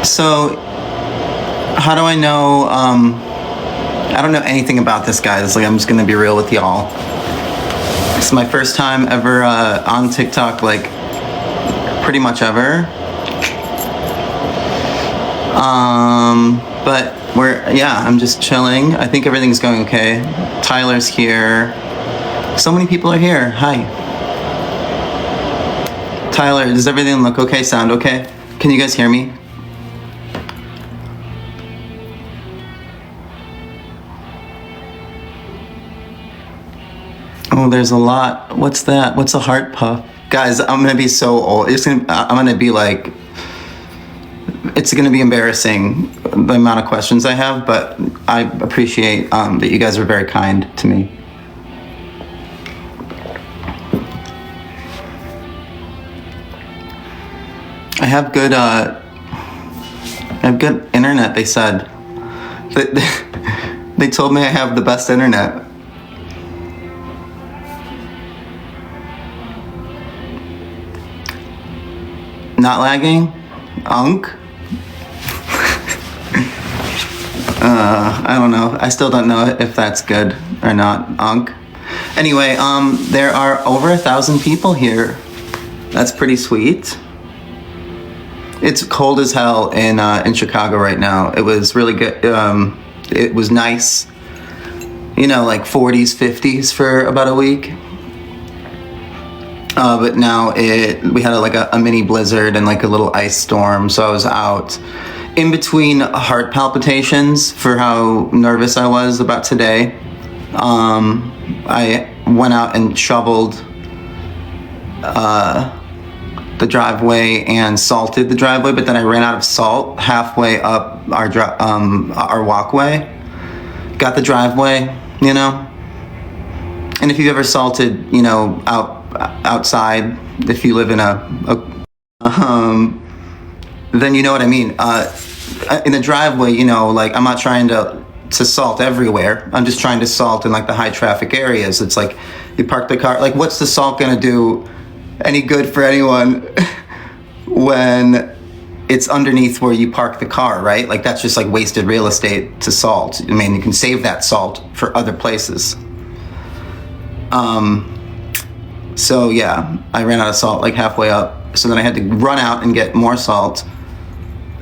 So, how do I know? I don't know anything about this guy. It's like I'm just gonna be real with y'all. It's my first time ever on TikTok, like pretty much ever. But I'm just chilling. I think everything's going okay. Tyler's here. So many people are here. Hi. Tyler, does everything look okay? Sound okay? Can you guys hear me? Oh, there's a lot. What's that? What's a heart puff? Guys, I'm gonna be so old. I'm gonna be like, it's gonna be embarrassing, the amount of questions I have, but I appreciate that you guys are very kind to me. I have good internet, they said. They told me I have the best internet. Not lagging? Unk? I don't know. I still don't know if that's good or not. Unk. Anyway, there are over 1,000 people here. That's pretty sweet. It's cold as hell in Chicago right now. It was really good. It was nice. You know, like 40s, 50s for about a week. But now we had a mini blizzard and like a little ice storm. So I was out in between heart palpitations for how nervous I was about today. I went out and shoveled the driveway and salted the driveway, but then I ran out of salt halfway up our walkway. Got the driveway, you know. And if you've ever salted, you know, outside, if you live in then you know what I mean. In the driveway, you know, like I'm not trying to salt everywhere. I'm just trying to salt in like the high traffic areas. It's like you park the car. Like, what's the salt gonna do any good for anyone when it's underneath where you park the car, right? Like that's just like wasted real estate to salt. I mean, you can save that salt for other places. So yeah, I ran out of salt like halfway up. So then I had to run out and get more salt.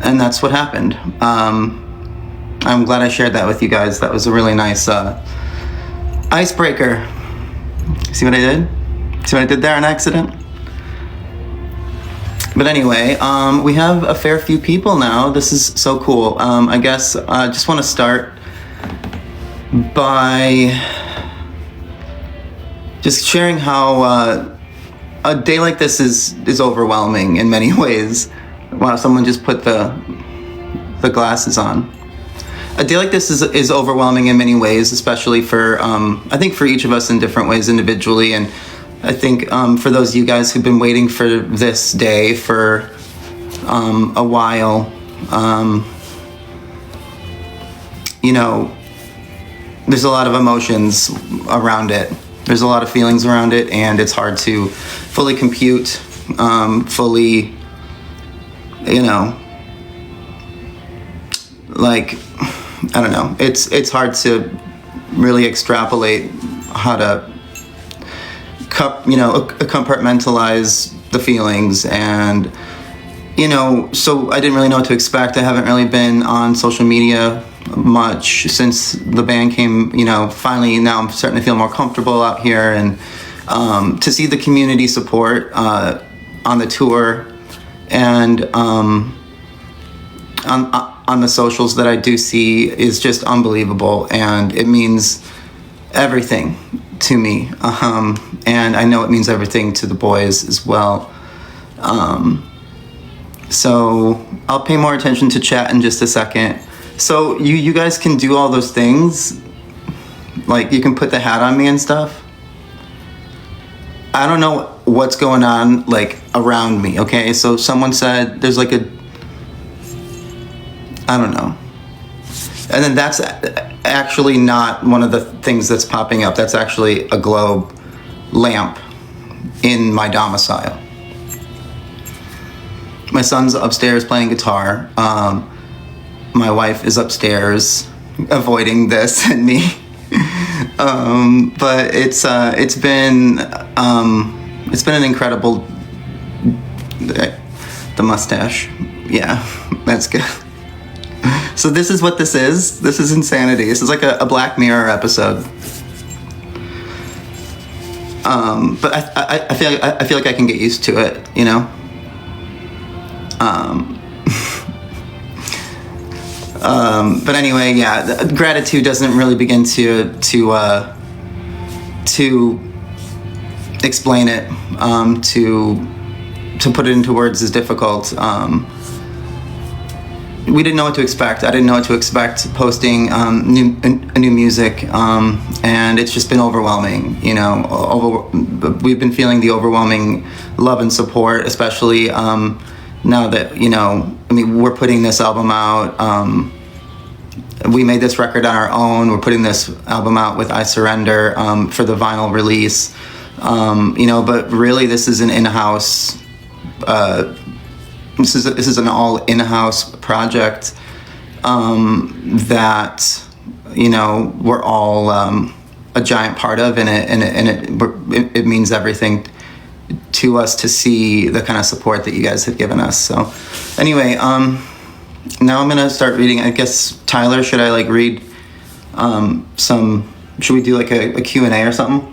And that's what happened. I'm glad I shared that with you guys. That was a really nice icebreaker. See what I did? See what I did there on accident? But anyway, we have a fair few people now. This is so cool. I guess I just want to start by just sharing how a day like this is overwhelming in many ways. Wow, someone just put the glasses on. A day like this is overwhelming in many ways, especially for, I think for each of us in different ways individually. And I think for those of you guys who've been waiting for this day for a while, you know, there's a lot of emotions around it. There's a lot of feelings around it, and it's hard to fully compute, fully, you know, like, I don't know. It's hard to really extrapolate how to, compartmentalize the feelings, and, you know, so I didn't really know what to expect. I haven't really been on social media much since the band came, you know, finally now I'm starting to feel more comfortable out here, and to see the community support on the tour and on the socials that I do see is just unbelievable, and it means everything to me, and I know it means everything to the boys as well. So I'll pay more attention to chat in just a second. So you guys can do all those things, like you can put the hat on me and stuff. I don't know what's going on like around me, okay? So someone said there's like I don't know. And then that's actually not one of the things that's popping up. That's actually a globe lamp in my domicile. My son's upstairs playing guitar. My wife is upstairs avoiding this and me. But it's been an incredible. The mustache, yeah, that's good. So this is what this is. This is insanity. This is like a Black Mirror episode. But I feel like I can get used to it, you know. But anyway, yeah, gratitude doesn't really begin to explain it. To put it into words is difficult. We didn't know what to expect. I didn't know what to expect posting new music, and it's just been overwhelming. You know, we've been feeling the overwhelming love and support, especially now that, you know, I mean, we're putting this album out. We made this record on our own. We're putting this album out with I Surrender for the vinyl release. You know, but really, this is an in-house. This is an all in-house project that, you know, we're all a giant part of, and it means everything to us to see the kind of support that you guys have given us. So anyway, now I'm gonna start reading. I guess, Tyler, should I like read should we do like a Q&A or something?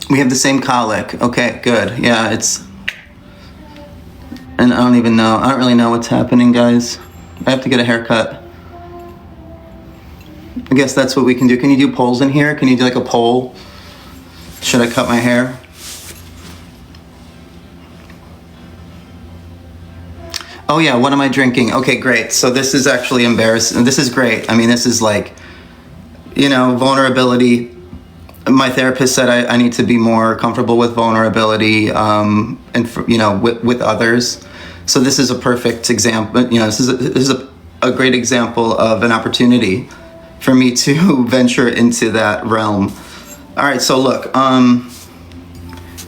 We have the same colic. Okay, good. Yeah, and I don't really know what's happening, guys. I have to get a haircut. I guess that's what we can do. Can you do polls in here? Can you do like a poll? Should I cut my hair? Oh yeah, what am I drinking? Okay, great. So this is actually embarrassing. This is great. I mean, this is like, you know, vulnerability. My therapist said I need to be more comfortable with vulnerability, and you know, with others. So this is a perfect example. You know, this is a great example of an opportunity for me to venture into that realm. All right, so look, and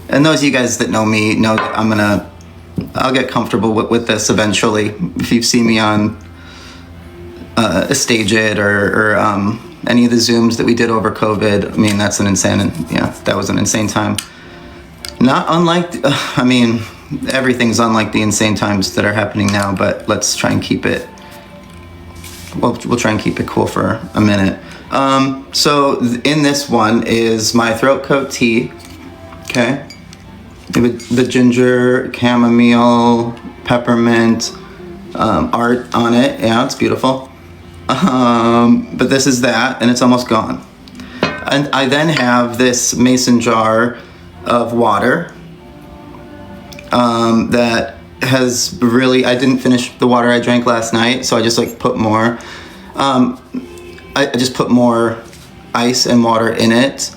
those of you guys that know me know that I'll get comfortable with this eventually. If you've seen me on a Stage It or any of the Zooms that we did over COVID, I mean, that was an insane time. Not unlike, I mean, everything's unlike the insane times that are happening now, but let's try and keep it, we'll try and keep it cool for a minute. So in this one is my throat coat tea, okay? The ginger, chamomile, peppermint art on it. Yeah, it's beautiful. But this is that, and it's almost gone. And I then have this mason jar of water that has really, I didn't finish the water I drank last night, so I just like put more. I just put more ice and water in it.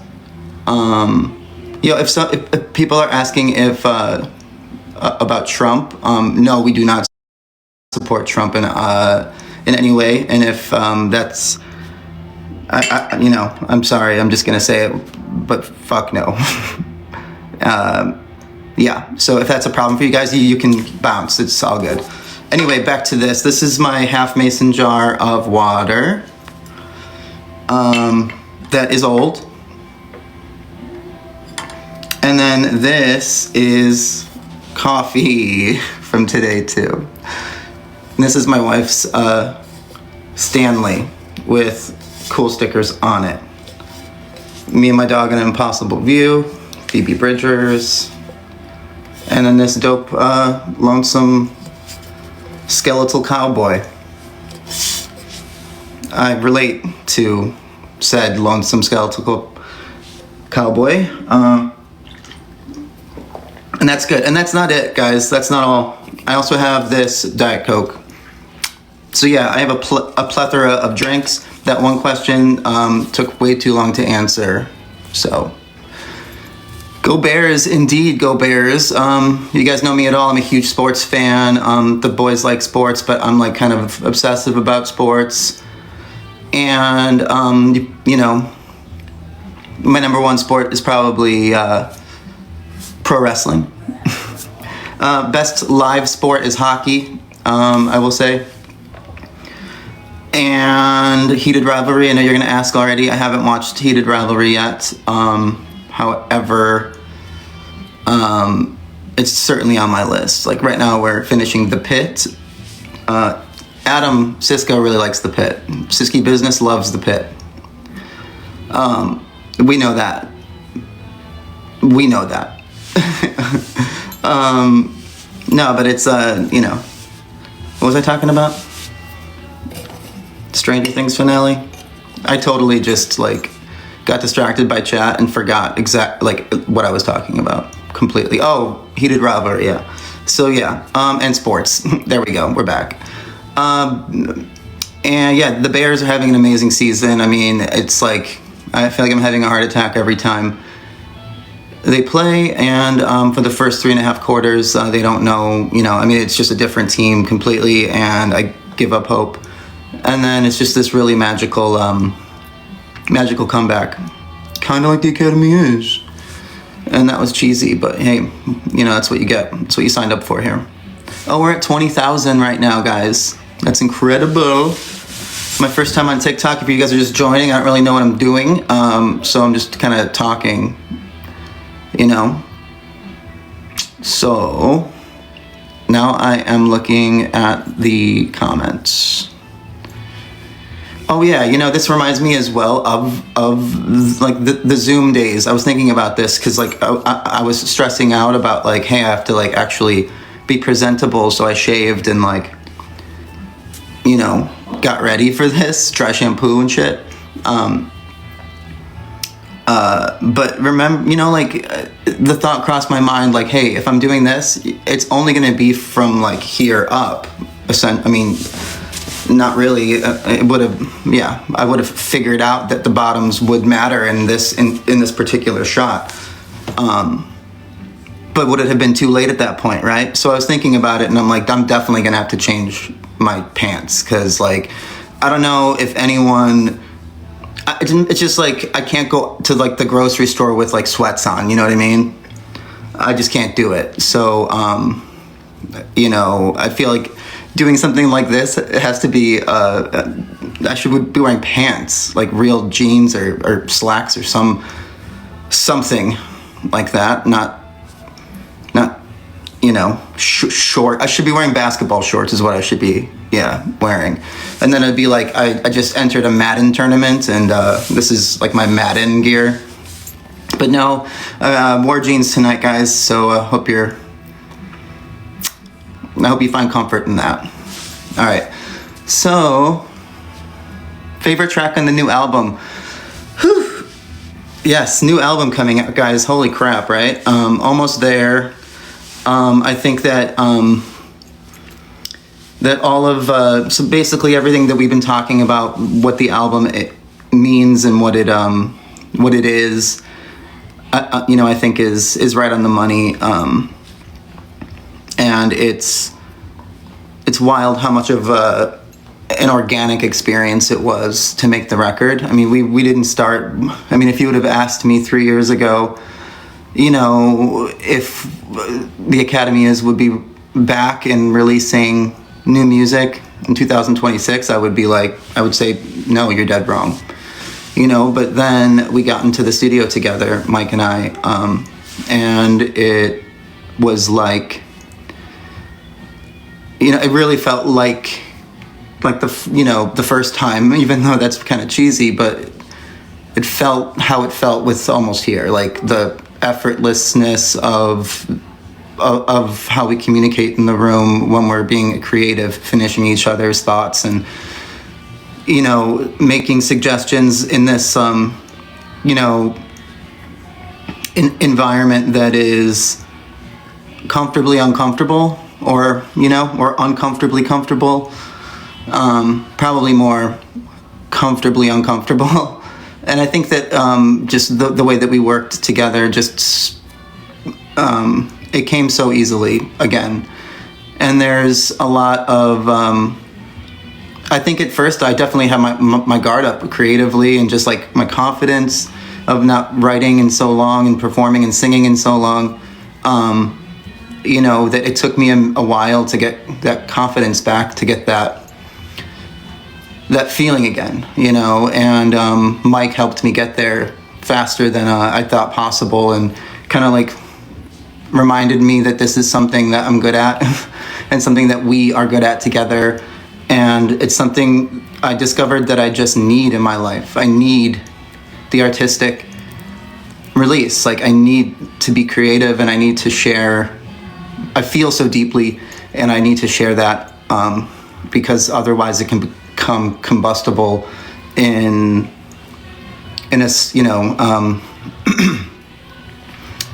You know, if people are asking about Trump, no, we do not support Trump in any way. And if that's, you know, I'm sorry, I'm just gonna say it, but fuck no. Yeah, so if that's a problem for you guys, you can bounce, it's all good. Anyway, back to this. This is my half mason jar of water that is old. And then this is coffee from today too. And this is my wife's Stanley with cool stickers on it. Me and my dog in an impossible view, Phoebe Bridgers, and then this dope lonesome skeletal cowboy. I relate to said lonesome skeletal cowboy. And that's good. And that's not it, guys. That's not all. I also have this Diet Coke. So yeah, I have a plethora of drinks. That one question took way too long to answer. So, go Bears, indeed, go Bears. You guys know me at all. I'm a huge sports fan. The boys like sports, but I'm like kind of obsessive about sports. And my number one sport is probably pro wrestling. Best live sport is hockey, I will say. And Heated Rivalry, I know you're going to ask already. I haven't watched Heated Rivalry yet. However, it's certainly on my list. Like right now we're finishing The Pit. Adam Sisko really likes The Pit. Siski Business loves The Pit. We know that. No, but it's, what was I talking about? Stranger Things finale? I totally just, got distracted by chat and forgot what I was talking about completely. Oh, Heated Rivalry, yeah. So, yeah, and sports. There we go, we're back. And, yeah, the Bears are having an amazing season. I mean, it's I feel like I'm having a heart attack every time they play, and for the first 3.5 quarters, they don't know, it's just a different team completely, and I give up hope. And then it's just this really magical comeback, kind of like the Academy is. And that was cheesy, but hey, that's what you get. That's what you signed up for here. Oh, we're at 20,000 right now, guys. That's incredible. My first time on TikTok. If you guys are just joining, I don't really know what I'm doing, so I'm just kind of talking. So now I am looking at the comments. Oh yeah, this reminds me as well of the Zoom days. I was thinking about this because I was stressing out about hey, I have to actually be presentable, so I shaved and got ready for this, dry shampoo and shit. But remember, the thought crossed my mind, hey, if I'm doing this, it's only going to be from here up. Not really. It would have, I would have figured out that the bottoms would matter in this particular shot. But would it have been too late at that point, right? So I was thinking about it, and I'm I'm definitely going to have to change my pants, because I don't know if anyone... It's just I can't go to the grocery store with sweats on, you know what I mean? I just can't do it. So, I feel like doing something like this, it has to be, I should be wearing pants, real jeans or slacks or something like that. Not short. I should be wearing basketball shorts is what I should be, wearing. And then it'd be I just entered a Madden tournament, and this is my Madden gear. But no, wore jeans tonight, guys, so I hope you find comfort in that. All right, so favorite track on the new album. Whew. Yes, new album coming out, guys. Holy crap, right? Almost there. I think that that all of so basically everything that we've been talking about, what the album means and what it is, I think is right on the money. And it's wild how much of an organic experience it was to make the record. I mean, we didn't start. I mean, if you would have asked me 3 years ago, if the Academy would be back and releasing new music in 2026, I would say, no, you're dead wrong. But then we got into the studio together, Mike and I, and it was it really felt like the first time, even though that's kind of cheesy, but it felt how it felt with Almost Here, the effortlessness of how we communicate in the room when we're being creative, finishing each other's thoughts, and making suggestions in this environment that is comfortably uncomfortable, or uncomfortably comfortable, probably more comfortably uncomfortable. And I think that just the way that we worked together, just it came so easily again. And there's a lot of I think at first I definitely had my guard up creatively, and just like my confidence of not writing in so long and performing and singing in so long. You know, that it took me a while to get that confidence back, to get that feeling again, you know, and Mike helped me get there faster than I thought possible, and kind of like reminded me that this is something that I'm good at and something that we are good at together, and it's something I discovered that I just need in my life. I need the artistic release. Like, I need to be creative, and I need to share. I feel so deeply, and I need to share that, because otherwise it can become combustible in a, you know,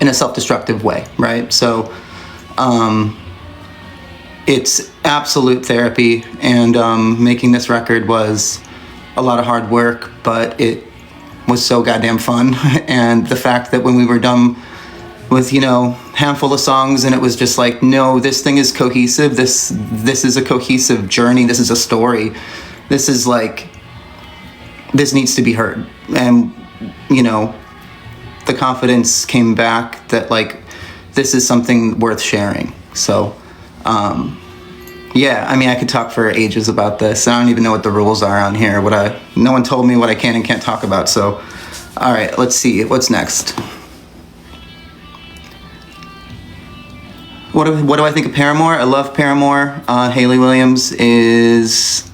in a self-destructive way, right? So it's absolute therapy, and making this record was a lot of hard work, but it was so goddamn fun. And the fact that when we were done with, you know, handful of songs, and it was just like, no, this thing is cohesive. This is a cohesive journey. This is a story. This is like, this needs to be heard. And, you know, the confidence came back that like, this is something worth sharing. So, yeah, I mean, I could talk for ages about this. I don't even know what the rules are on here. No one told me what I can and can't talk about. So, all right, let's see. What's next? What do I think of Paramore? I love Paramore. Hayley Williams is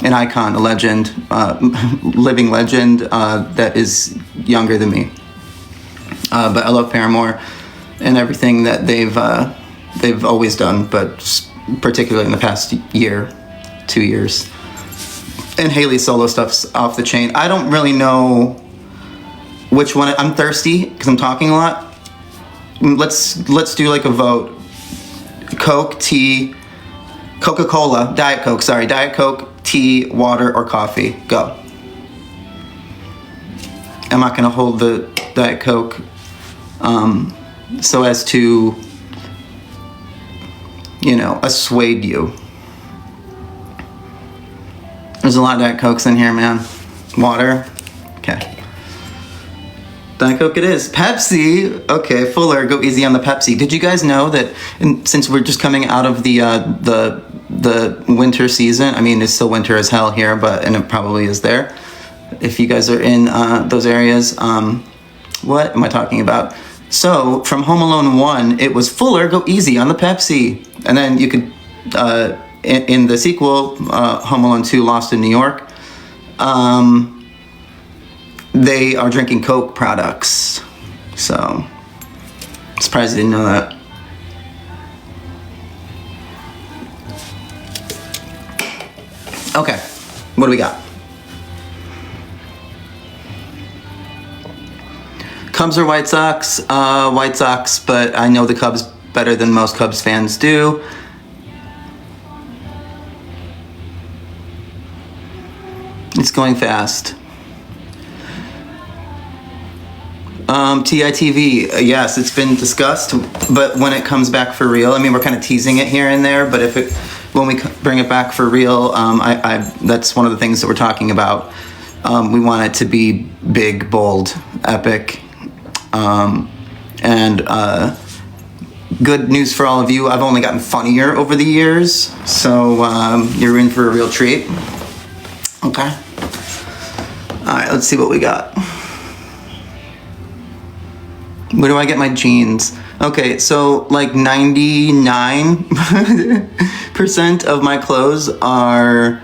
an icon, a legend, living legend that is younger than me. But I love Paramore and everything that they've always done, but particularly in the past year, 2 years. And Hayley's solo stuff's off the chain. I don't really know which one. I'm thirsty because I'm talking a lot. Let's do like a vote. Coke, tea, Coca-Cola, Diet Coke, Diet Coke, tea, water, or coffee. Go. I'm not gonna hold the Diet Coke so as to, you know, assuade you. There's a lot of Diet Cokes in here, man. Water. Okay. Diet Coke it is. Pepsi. Okay, Fuller, go easy on the Pepsi. Did you guys know that since we're just coming out of the winter season, I mean, it's still winter as hell here, and it probably is there. If you guys are in those areas, what am I talking about? So, from Home Alone 1, it was Fuller, go easy on the Pepsi. And then you could, in the sequel, Home Alone 2, Lost in New York, they are drinking Coke products. So, I'm surprised I didn't know that. Okay, what do we got? Cubs or White Sox? White Sox, but I know the Cubs better than most Cubs fans do. It's going fast. TITV, yes, it's been discussed, but when it comes back for real, I mean, we're kind of teasing it here and there, but when we bring it back for real, that's one of the things that we're talking about. We want it to be big, bold, epic, and good news for all of you. I've only gotten funnier over the years, so you're in for a real treat. Okay. All right, let's see what we got. Where do I get my jeans? Okay, so like 99% of my clothes are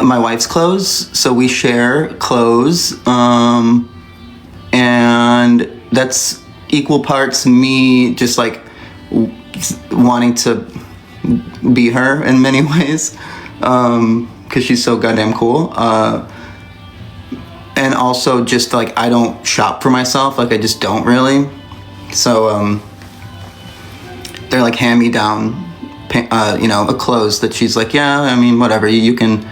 my wife's clothes, so we share clothes, and that's equal parts me just like wanting to be her in many ways, because she's so goddamn cool, and also just like I don't shop for myself, like I just don't really, so they're like hand-me-down clothes that she's like, yeah, I mean, whatever, you can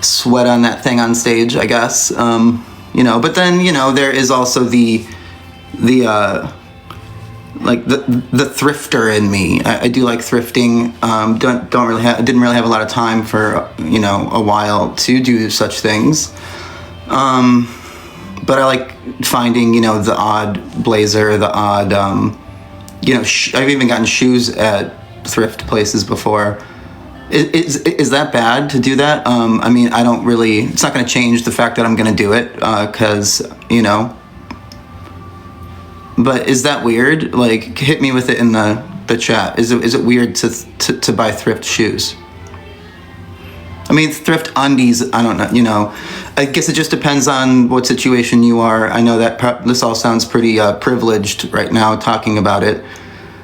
sweat on that thing on stage, I guess, but then there is also the like the thrifter in me. I do like thrifting. Didn't really have a lot of time for a while to do such things. But I like finding the odd blazer, the odd I've even gotten shoes at thrift places before. Is that bad to do that? I mean, I don't really. It's not going to change the fact that I'm going to do it because But is that weird? Like, hit me with it in the chat. Is it weird to buy thrift shoes? I mean, thrift undies, I don't know, I guess it just depends on what situation you are. I know that this all sounds pretty privileged right now talking about it.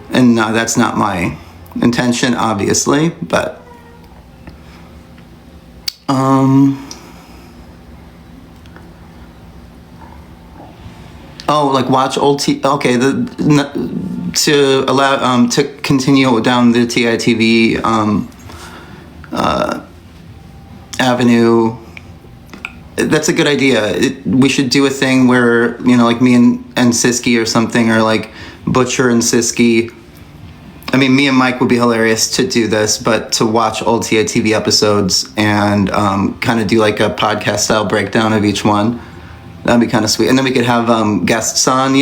And that's not my intention, obviously, but... Oh, like watch old okay, to allow to continue down the TITV avenue. That's a good idea. We should do a thing where like me and Siski or something, or like Butcher and Siski. I mean, me and Mike would be hilarious to do this, but to watch old TITV episodes and kind of do like a podcast style breakdown of each one. That'd be kind of sweet, and then we could have guests on,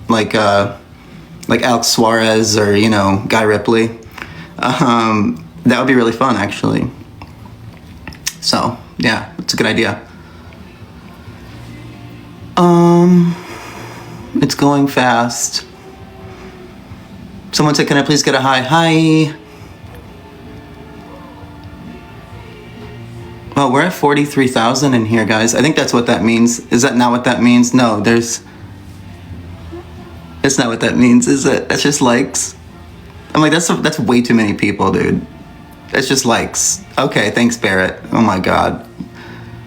like Alex Suarez or Guy Ripley. That would be really fun, actually. So yeah, it's a good idea. It's going fast. Someone said, "Can I please get a hi?" Hi. Oh, we're at 43,000 in here, guys. I think that's what that means. Is that not what that means? No, it's not what that means, is it? That's just likes. I'm like, that's way too many people, dude. That's just likes. Okay, thanks, Barrett. Oh my God.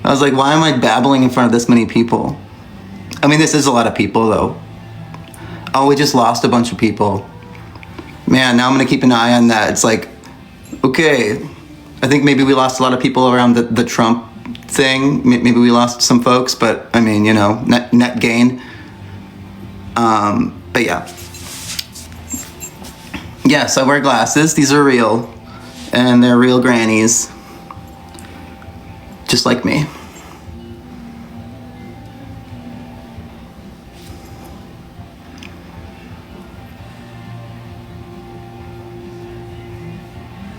I was like, why am I babbling in front of this many people? I mean, this is a lot of people, though. Oh, we just lost a bunch of people. Man, now I'm gonna keep an eye on that. It's like, okay, I think maybe we lost a lot of people around the Trump thing. Maybe we lost some folks, but I mean, net gain. But yeah. Yes, I wear glasses. These are real, and they're real grannies, just like me.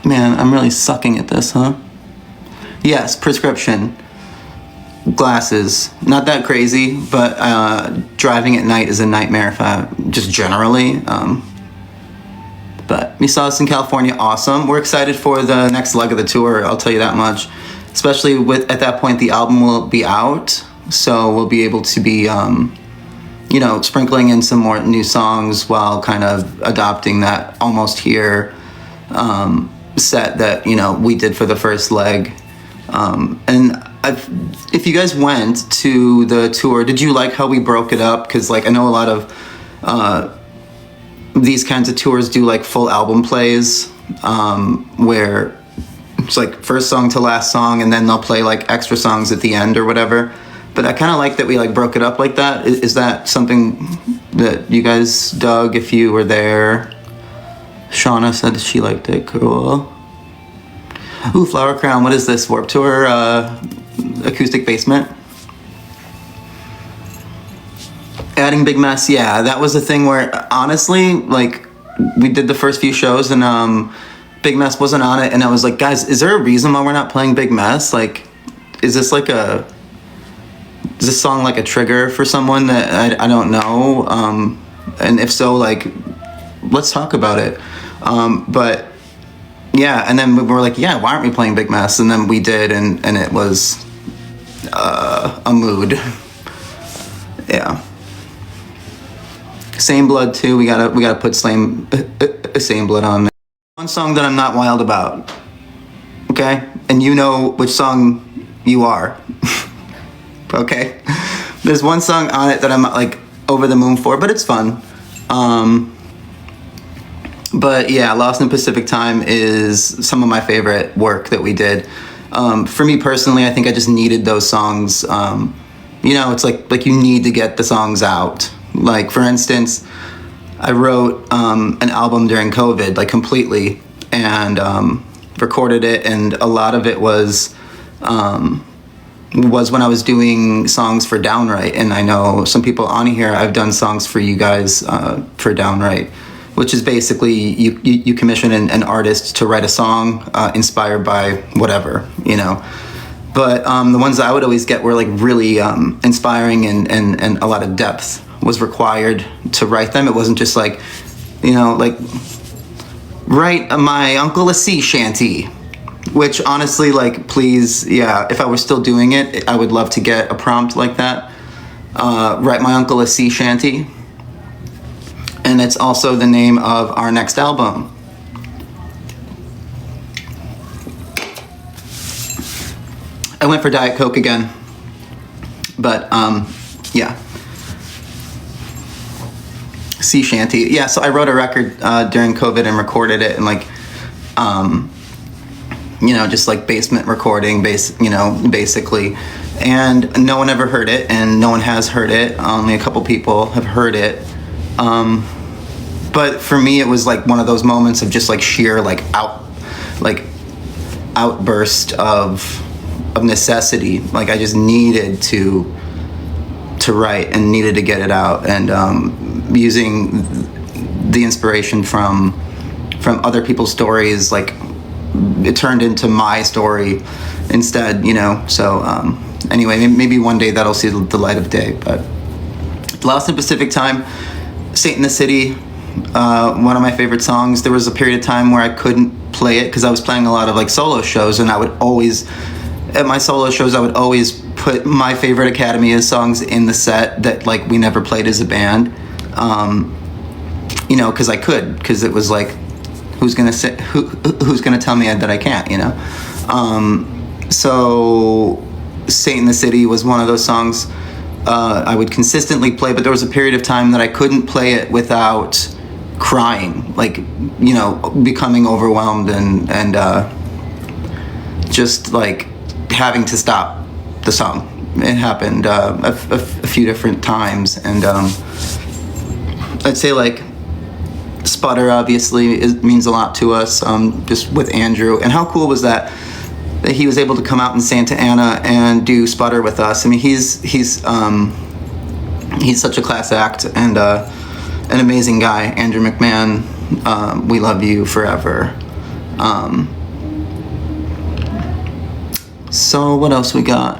Man, I'm really sucking at this, huh? Yes, prescription. Glasses. Not that crazy, but driving at night is a nightmare just generally. But we saw us in California. Awesome. We're excited for the next leg of the tour, I'll tell you that much. Especially at that point, the album will be out. So we'll be able to be, sprinkling in some more new songs while kind of adopting that Almost Here set that we did for the first leg. And if you guys went to the tour, did you like how we broke it up? Because I know a lot of these kinds of tours do like full album plays, where it's like first song to last song, and then they'll play like extra songs at the end or whatever. But I kind of like that we like broke it up like that. Is that something that you guys dug if you were there? Shauna said she liked it. Cool. Ooh, Flower Crown. What is this? Warped Tour acoustic basement. Adding Big Mess. Yeah, that was a thing where honestly, we did the first few shows and Big Mess wasn't on it, and I was like, guys, is there a reason why we're not playing Big Mess? Is this song like a trigger for someone that I don't know? And if so, let's talk about it. But yeah, and then we were like, yeah, why aren't we playing Big Mess? And then we did, and it was a mood. Yeah. Same Blood too. We gotta put Same Blood on there. One song that I'm not wild about. Okay? And you know which song you are. Okay? There's one song on it that I'm over the moon for, but it's fun. But yeah, Lost in Pacific Time is some of my favorite work that we did. For me personally, I think I just needed those songs. It's like you need to get the songs out. For instance, I wrote an album during COVID, like completely, and recorded it, and a lot of it was when I was doing songs for Downright. And I know some people on here, I've done songs for you guys for Downright, which is basically you commission an artist to write a song inspired by whatever, you know. But the ones that I would always get were like really inspiring, and a lot of depth was required to write them. It wasn't just like, you know, like write my uncle a sea shanty, which honestly, like, please, yeah, if I were still doing it, I would love to get a prompt like that. Write my uncle a sea shanty. And it's also the name of our next album. I went for Diet Coke again, but yeah. Sea shanty. Yeah, so I wrote a record during COVID and recorded it, and like, you know, just like basement recording, you know, basically. And no one ever heard it, and no one has heard it. Only a couple people have heard it. But for me, it was like one of those moments of just like sheer like outburst of necessity. Like I just needed to write and needed to get it out, and using the inspiration from other people's stories, like it turned into my story instead, you know. So anyway, maybe one day that'll see the light of day. But Lost in Pacific Time, Saint in the City, one of my favorite songs. There was a period of time where I couldn't play it because I was playing a lot of like solo shows, and I would always, at my solo shows, I would always put my favorite Academy songs in the set that like we never played as a band, you know, because it was like, who's gonna tell me that I can't, you know. So Saint in the City was one of those songs I would consistently play, but there was a period of time that I couldn't play it without crying, like, you know, becoming overwhelmed and just like having to stop the song. It happened a few different times, and I'd say like Sputter obviously means a lot to us, just with Andrew. And how cool was that he was able to come out in Santa Ana and do Sputter with us. I mean, he's such a class act, and an amazing guy, Andrew McMahon. We love you forever. So what else we got?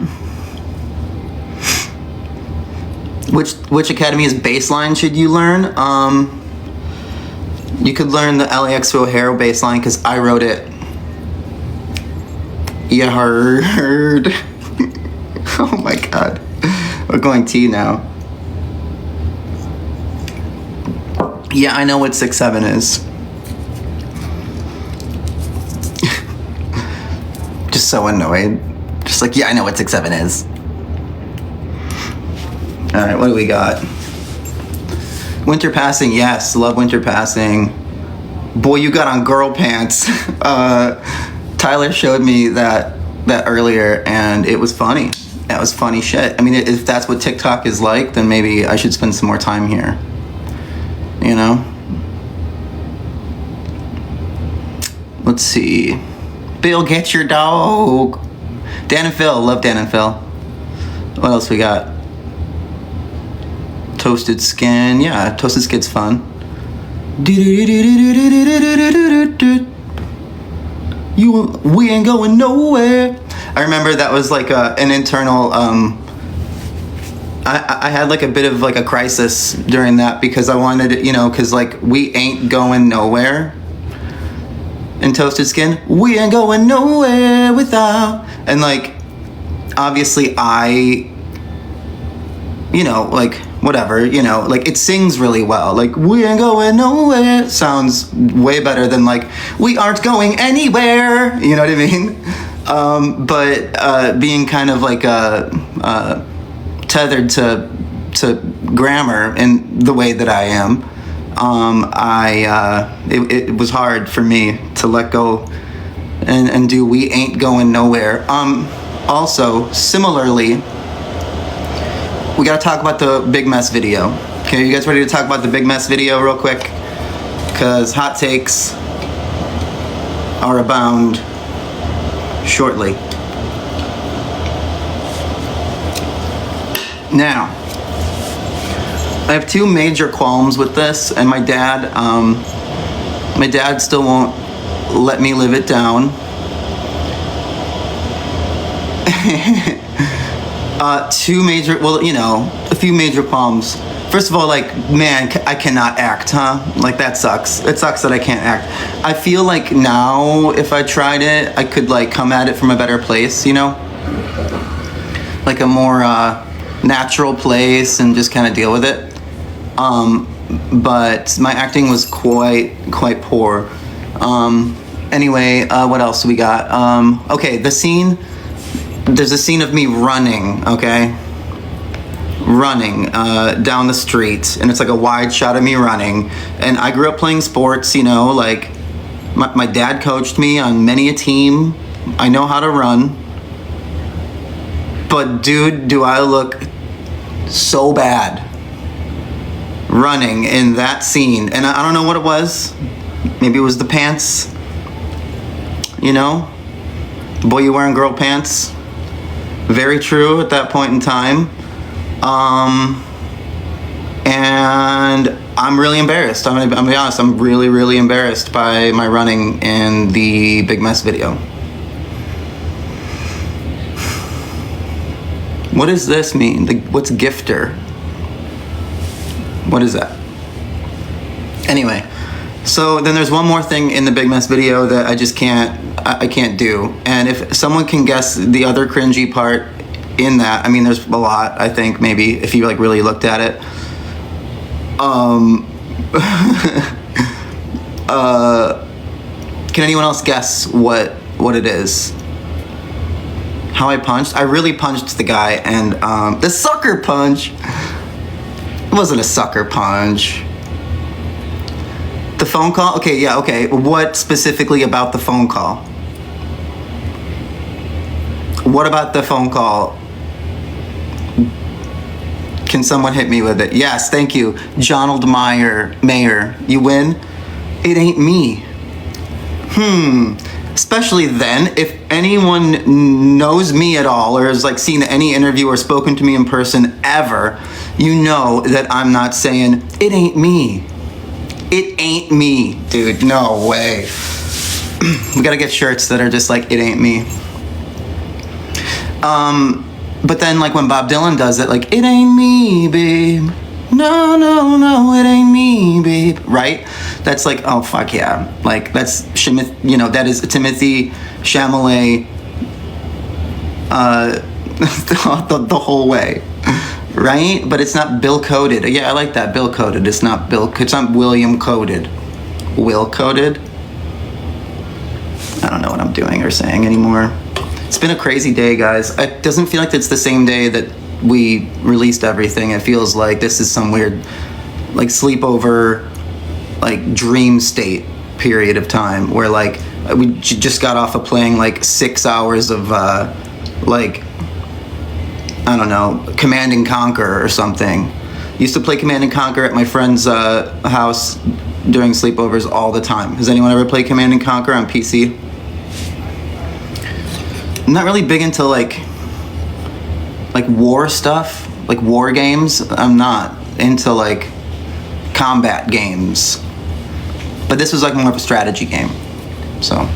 Which Academy's bass line should you learn? You could learn the LAX to O'Hare bass line because I wrote it. You heard. Oh my god. We're going T now. Yeah, I know what 6/7 is. Just so annoyed. Just like, yeah, I know what 6/7 is. Alright, what do we got? Winter Passing, yes, love Winter Passing. Boy, you got on girl pants. Tyler showed me that earlier, and it was funny. That was funny shit. I mean, if that's what TikTok is like, then maybe I should spend some more time here. You know? Let's see. Bill, get your dog. Dan and Phil, love Dan and Phil. What else we got? Toasted Skin, yeah, Toasted Skin's fun. We ain't going nowhere. I remember that was like an internal. I had like a bit of like a crisis during that because I wanted it, you know, because like we ain't going nowhere. In Toasted Skin, we ain't going nowhere without, and like obviously I, you know, like whatever, you know, like it sings really well. Like we ain't going nowhere sounds way better than like we aren't going anywhere. You know what I mean? But being kind of like tethered to grammar in the way that I am, it was hard for me to let go and do we ain't going nowhere. Also, similarly, we got to talk about the Big Mess video. Okay, you guys ready to talk about the Big Mess video real quick? Because hot takes are abound shortly. Now, I have two major qualms with this, and my dad still won't let me live it down. A few major qualms. First of all, like, man, I cannot act, huh? Like, that sucks. It sucks that I can't act. I feel like now, if I tried it, I could, like, come at it from a better place, you know? Like a more natural place and just kind of deal with it. But my acting was quite poor. Anyway, what else we got? Okay, there's a scene of me running, okay? Running down the street, and it's like a wide shot of me running. And I grew up playing sports, you know, like my dad coached me on many a team. I know how to run. But dude, do I look so bad running in that scene. And I don't know what it was. Maybe it was the pants, you know? Boy, you wearing girl pants. Very true at that point in time. And I'm really embarrassed. I'm gonna be honest, I'm really embarrassed by my running in the Big Mess video. What does this mean? What's gifter? What is that? Anyway, so then there's one more thing in the Big Mess video that I just can't do. And if someone can guess the other cringy part in that, I mean, there's a lot, I think, maybe, if you like really looked at it. Can anyone else guess what it is? How I punched? I really punched the guy, and the sucker punch. It wasn't a sucker punch. The phone call? Okay, yeah, okay. What specifically about the phone call? What about the phone call? Can someone hit me with it? Yes, thank you. Jonald Mayer. You win? It ain't me. Especially then, if anyone knows me at all or has like seen any interview or spoken to me in person ever, you know that I'm not saying, it ain't me. It ain't me, dude. No way. We gotta get shirts that are just like, it ain't me. But then like when Bob Dylan does it, like, it ain't me, babe. No, it ain't me, babe. Right? That's like, oh, fuck yeah. Like, that's, that is Timothy Chalamet the whole way. Right? But it's not Bill Coded. Yeah, I like that. Bill Coded. It's not William Coded. Will Coded? I don't know what I'm doing or saying anymore. It's been a crazy day, guys. It doesn't feel like it's the same day that we released everything. It feels like this is some weird, like, sleepover, like, dream state period of time where, like, we just got off of playing, like, 6 hours of, like, I don't know, Command and Conquer or something. Used to play Command and Conquer at my friend's house during sleepovers all the time. Has anyone ever played Command and Conquer on PC? I'm not really big into like war stuff, like war games. I'm not into like combat games. But this was like more of a strategy game. So.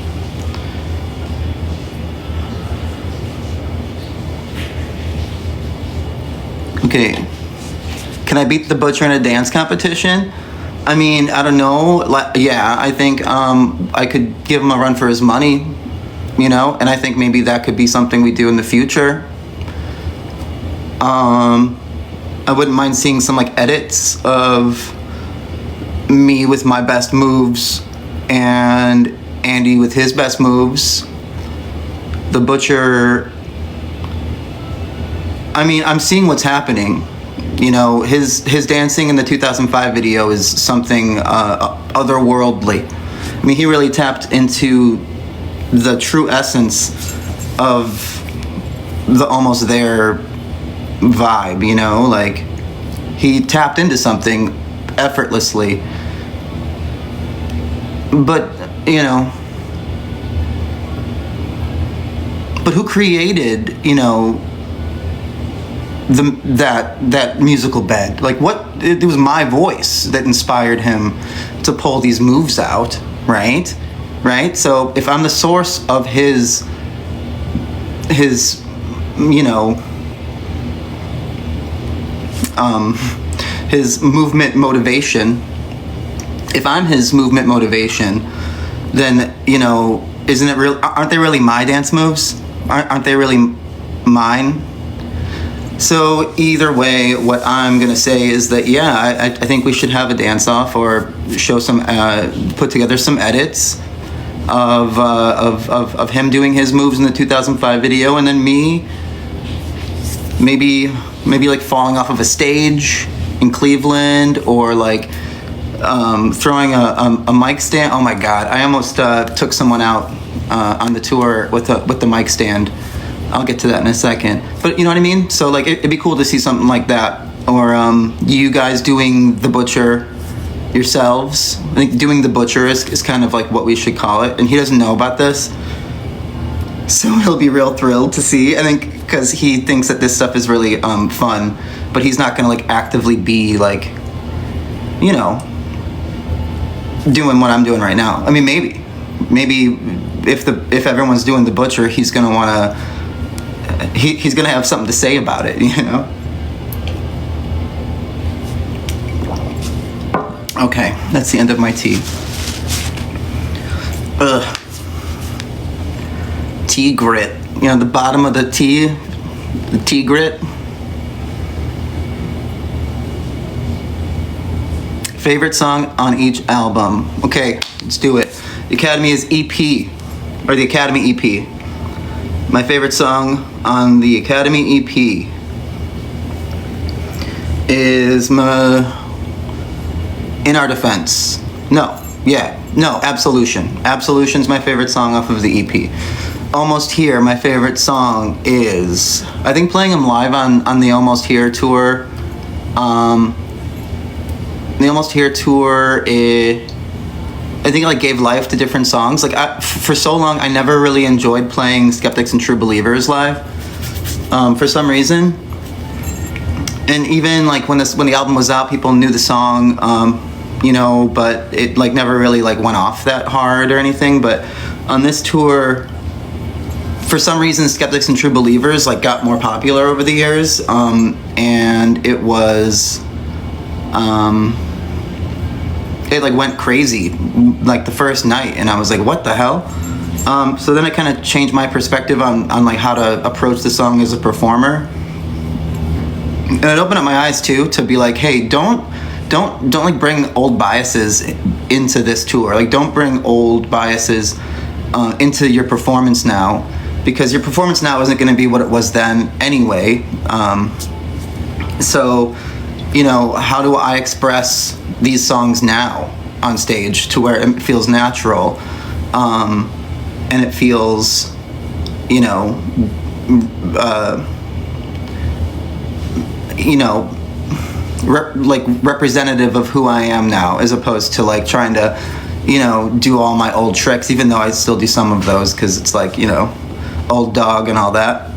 Okay. Can I beat the butcher in a dance competition? I mean, I don't know. Yeah, I think I could give him a run for his money. You know, and I think maybe that could be something we do in the future. I wouldn't mind seeing some like edits of me with my best moves and Andy with his best moves. The butcher, I mean, I'm seeing what's happening. You know, his dancing in the 2005 video is something otherworldly. I mean, he really tapped into the true essence of the Almost There vibe, you know? Like, he tapped into something effortlessly. But, you know, but who created, you know, that musical bed? Like, what? It was my voice that inspired him to pull these moves out, right? So if I'm the source of his you know, his movement motivation, if I'm his movement motivation, then, you know, isn't it real? Aren't they really my dance moves? Aren't they really mine? So either way, what I'm gonna say is that, yeah, I think we should have a dance-off, or show some, put together some edits of him doing his moves in the 2005 video, and then me maybe like falling off of a stage in Cleveland, or like throwing a mic stand. Oh my God, I almost took someone out on the tour with the mic stand. I'll get to that in a second. But you know what I mean? So like it'd be cool to see something like that. Or you guys doing The Butcher yourselves. I think doing The Butcher is kind of like what we should call it. And he doesn't know about this. So he'll be real thrilled to see. I think because he thinks that this stuff is really fun. But he's not going to like actively be like, you know, doing what I'm doing right now. I mean, maybe if everyone's doing The Butcher, he's going to want to, he's going to have something to say about it, you know? Okay, that's the end of my tea. Ugh. Tea grit. You know, the bottom of the tea grit. Favorite song on each album. Okay, let's do it. The Academy is EP, or the Academy EP. My favorite song on the Academy EP is In Our Defense. Absolution. Absolution's my favorite song off of the EP. Almost Here, my favorite song is, I think playing him live on the Almost Here tour. The Almost Here tour, I think it like gave life to different songs. Like for so long, I never really enjoyed playing Skeptics and True Believers live, for some reason. And even like when the album was out, people knew the song, you know, but it like never really like went off that hard or anything. But on this tour, for some reason, Skeptics and True Believers like got more popular over the years, and it was. It like went crazy like the first night, and I was like, what the hell? So then I kind of changed my perspective on like how to approach the song as a performer, and it opened up my eyes too to be like, hey, don't like bring old biases into this tour. Like don't bring old biases into your performance now, because your performance now isn't going to be what it was then anyway. So, you know, how do I express these songs now on stage to where it feels natural, and it feels, you know, representative of who I am now, as opposed to like trying to, you know, do all my old tricks, even though I still do some of those because it's like, you know, old dog and all that.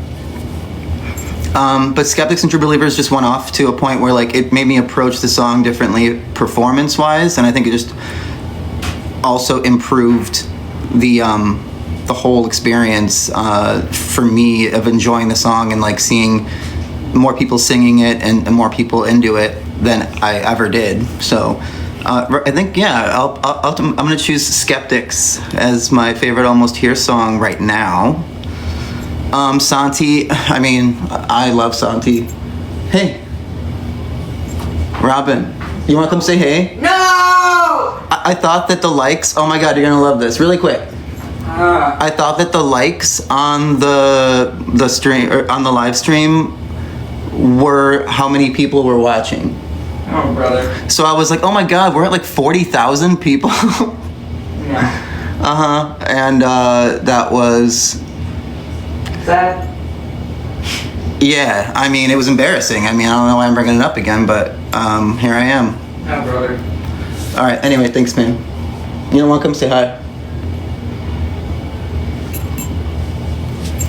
But Skeptics and True Believers just went off to a point where like it made me approach the song differently performance-wise, and I think it just also improved the whole experience for me of enjoying the song and like seeing more people singing it and more people into it than I ever did. So I think, yeah, I'm gonna choose Skeptics as my favorite Almost Here song right now. Santi, I mean, I love Santi. Hey, Robin, you want to come say hey? No! I thought that the likes, oh my God, you're gonna love this, really quick. I thought that the likes on the stream, or on the live stream, were how many people were watching. Oh, brother. So I was like, oh my God, we're at like 40,000 people. Yeah. And that was... Sad. Yeah, I mean, it was embarrassing. I mean, I don't know why I'm bringing it up again, but here I am. Yeah, brother. All right. Anyway, thanks, man. You don't want to come say hi?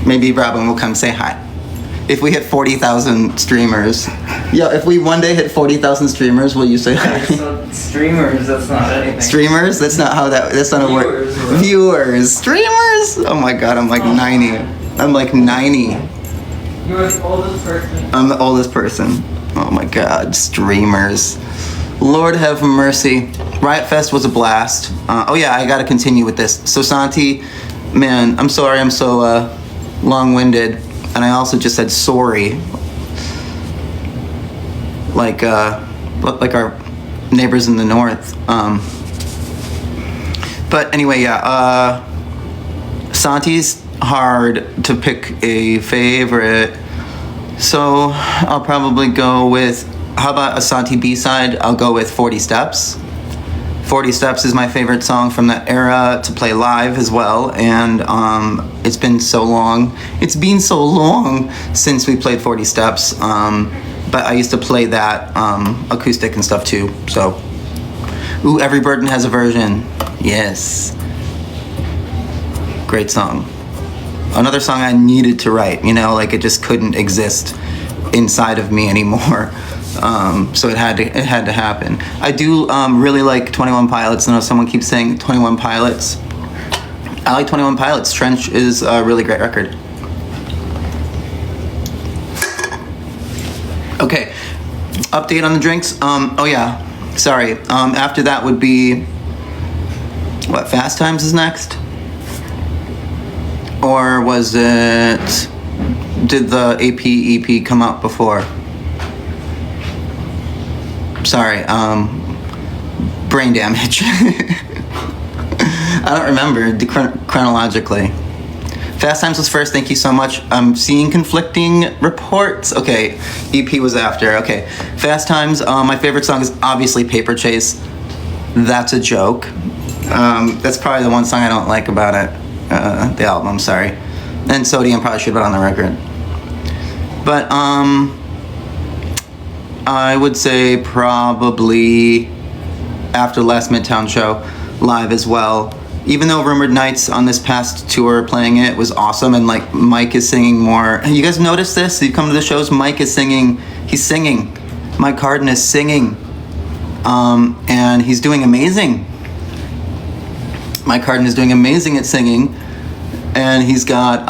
Maybe Robin will come say hi. If we hit 40,000 streamers. Yeah, if we one day hit 40,000 streamers, will you say hi? So streamers, that's not anything. Streamers? That's not a word. Viewers. Viewers. Streamers? Oh my god, I'm like 90. I'm like 90. You're the oldest person. I'm the oldest person. Oh my god, streamers. Lord have mercy. Riot Fest was a blast. Oh yeah, I gotta continue with this. So Santi, man, I'm sorry I'm so long-winded. And I also just said sorry. Like our neighbors in the north. But anyway, yeah, Santi's hard to pick a favorite. So I'll probably go with, how about a Santi B-side? I'll go with 40 Steps. 40 Steps is my favorite song from that era to play live as well, and it's been so long. It's been so long since we played 40 Steps, but I used to play that acoustic and stuff too, so. Ooh, Every Burden Has a Version. Yes. Great song. Another song I needed to write, you know, like it just couldn't exist inside of me anymore. So it had to happen. I do really like 21 Pilots. I know someone keeps saying 21 Pilots. I like 21 Pilots. Trench is a really great record. Okay, update on the drinks. Oh yeah, sorry. After that would be, what, Fast Times is next? Or was it, did the AP EP come out before? Sorry, brain damage. I don't remember chronologically. Fast Times was first, thank you so much. I'm seeing conflicting reports. Okay, EP was after, okay. Fast Times, my favorite song is obviously Paper Chase. That's a joke. That's probably the one song I don't like about it, the album, sorry. And Sodium probably should have been on the record. But, I would say probably after last Midtown show, live as well. Even though Rumored Nights on this past tour playing it was awesome, and like Mike is singing more. You guys notice this? You come to the shows, Mike is singing. He's singing. Mike Harden is singing, and he's doing amazing. Mike Harden is doing amazing at singing, and he's got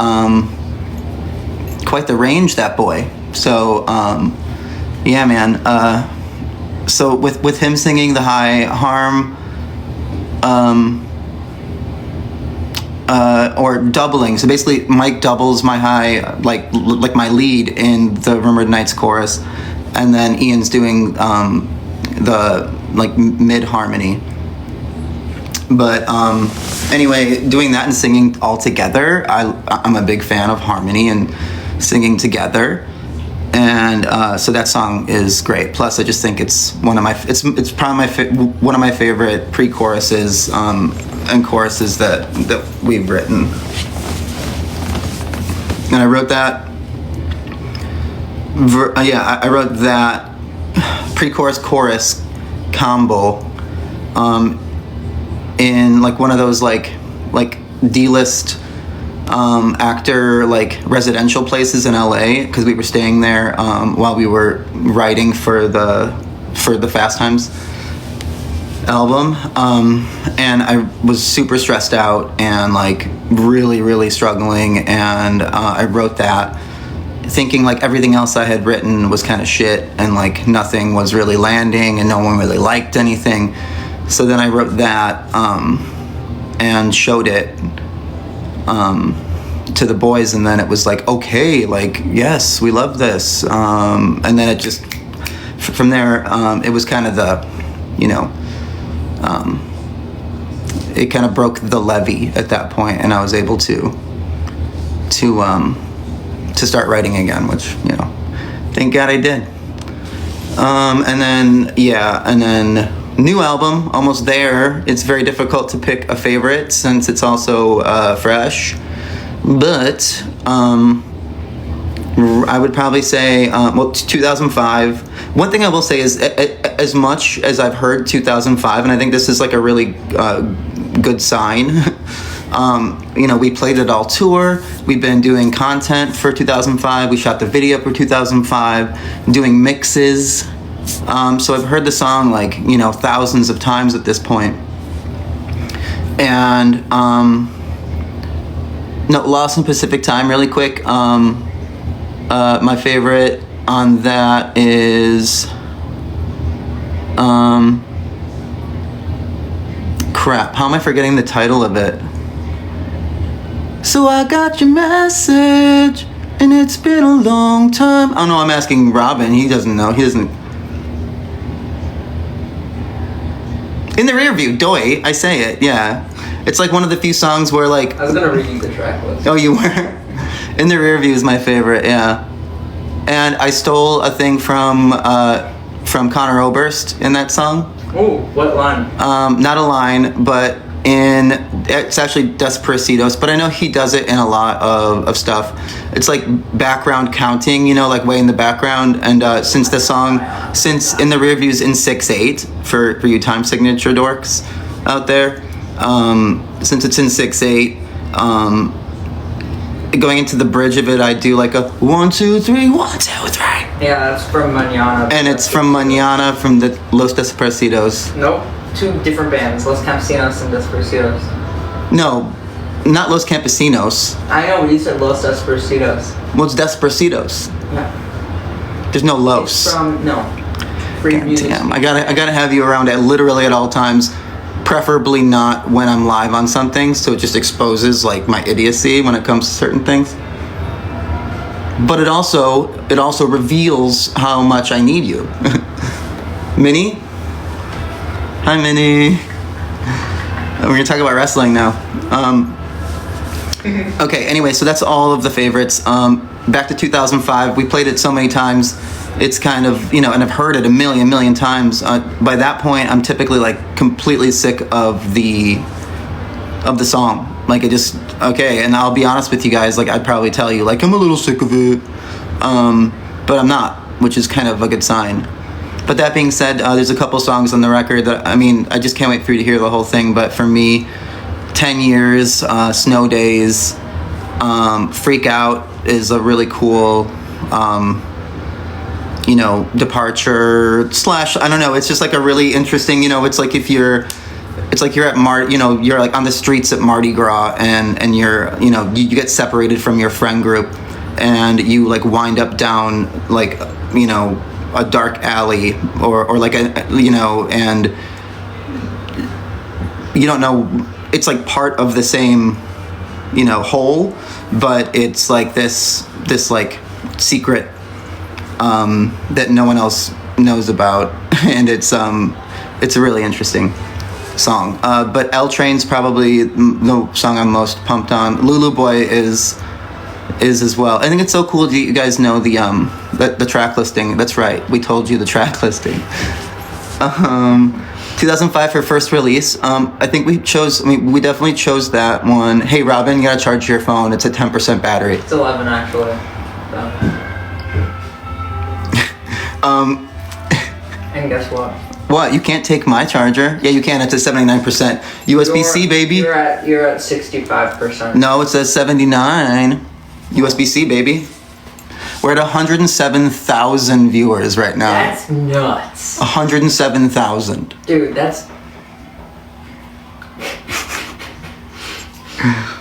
quite the range, that boy. So yeah, man. So with him singing the high harm. Or doubling. So basically, Mike doubles my high, like my lead in the Rumored Nights chorus, and then Ian's doing the like mid harmony. But anyway, doing that and singing all together, I'm a big fan of harmony and singing together, and so that song is great. Plus, I just think it's one of my it's probably one of my favorite pre-choruses and choruses that we've written. And I wrote that. I wrote that pre-chorus chorus combo in like one of those like D-list actor like residential places in LA, because we were staying there while we were writing for the Fast Times album, and I was super stressed out and like really struggling, and I wrote that thinking like everything else I had written was kind of shit, and like nothing was really landing and no one really liked anything. So then I wrote that and showed it to the boys, and then it was like, okay, like, yes, we love this, and then it just from there it was kind of the, you know, it kind of broke the levee at that point, and I was able to start writing again, which, you know, thank God I did. And then new album, almost there. It's very difficult to pick a favorite since it's also fresh, but I would probably say 2005 One thing I will say is, as much as I've heard 2005, and I think this is like a really good sign. We played it all tour. We've been doing content for 2005. We shot the video for 2005, doing mixes. So I've heard the song like, thousands of times at this point. And Lost in Pacific Time, really quick. My favorite on that is crap. How am I forgetting the title of it? So I got your message, and it's been a long time. Oh no, I'm asking Robin. He doesn't know. He doesn't. In the rear view, Doi. I say it. Yeah, it's like one of the few songs where like. I was gonna read you the track list. Oh, you were. In the Rear View is my favorite. Yeah, and I stole a thing from Conor Oberst in that song. Ooh, what line? Not a line, but it's actually Desperacidos, but I know he does it in a lot of stuff. It's like background counting, like way in the background. And since In the Rear View's in 6/8 for you time signature dorks out there, since it's in 6/8, going into the bridge of it, I do like a 1, 2, 3, 1, 2, 3. Yeah, that's from Mañana. And it's from Mañana from the Los Desperacidos. Nope, two different bands, Los Campesinos and Desperacidos. No, not Los Campesinos. I know, but you said Los Desperacidos. What's Desperacidos? Yeah. There's no Los. It's from, no. Free music. Damn, I gotta have you around literally at all times. Preferably not when I'm live on something, so it just exposes like my idiocy when it comes to certain things. But it also reveals how much I need you. Minnie? Hi, Minnie. We're gonna talk about wrestling now. Okay, anyway, so that's all of the favorites. Back to 2005, we played it so many times. It's kind of, and I've heard it a million times. By that point, I'm typically like completely sick of the song. Like okay, and I'll be honest with you guys, like I'd probably tell you, like I'm a little sick of it. But I'm not, which is kind of a good sign. But that being said, there's a couple songs on the record that, I just can't wait for you to hear the whole thing. But for me, 10 Years, Snow Days, Freak Out is a really cool, departure / I don't know, it's just like a really interesting, it's like you're at you're like on the streets at Mardi Gras and you're, you get separated from your friend group and you like wind up down like, a dark alley or like and you don't know, it's like part of the same, whole, but it's like this like secret that no one else knows about, and it's a really interesting song. But L Train's probably the song I'm most pumped on. Lulu Boy is as well. I think it's so cool that you guys know the track listing. That's right, we told you the track listing. 2005 for first release. I think we definitely chose that one. Hey Robin, you gotta charge your phone. It's a 10% battery. It's 11 actually. So. And guess what? What? You can't take my charger? Yeah, you can. It's a 79% USB-C, baby. You're at 65%. No, it says 79 USB-C, baby. We're at 107,000 viewers right now. That's nuts. 107,000. Dude, that's.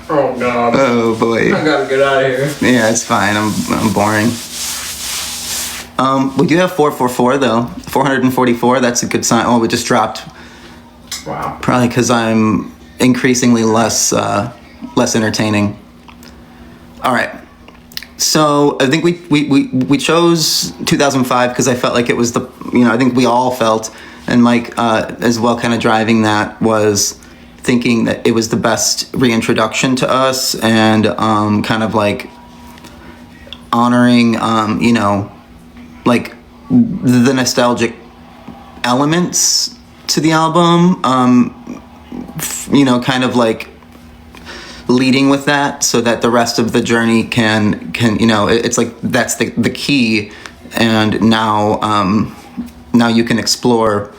Oh god. Oh boy. I gotta get out of here. Yeah, it's fine. I'm boring. We do have 444 though. 444. That's a good sign. Oh, we just dropped. Wow. Probably because I'm increasingly less entertaining. All right. So I think we chose 2005 because I felt like it was I think we all felt, and Mike as well, kind of driving that, was thinking that it was the best reintroduction to us and kind of like honoring like the nostalgic elements to the album, kind of like leading with that so that the rest of the journey can it's like that's the key. And now now you can explore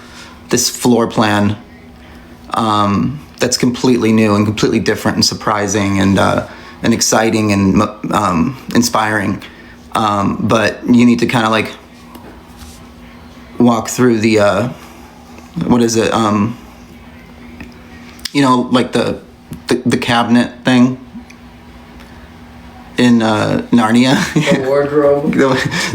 this floor plan that's completely new and completely different and surprising and exciting and inspiring. But you need to kind of like walk through the what is it? You know, like the cabinet thing in Narnia. The wardrobe.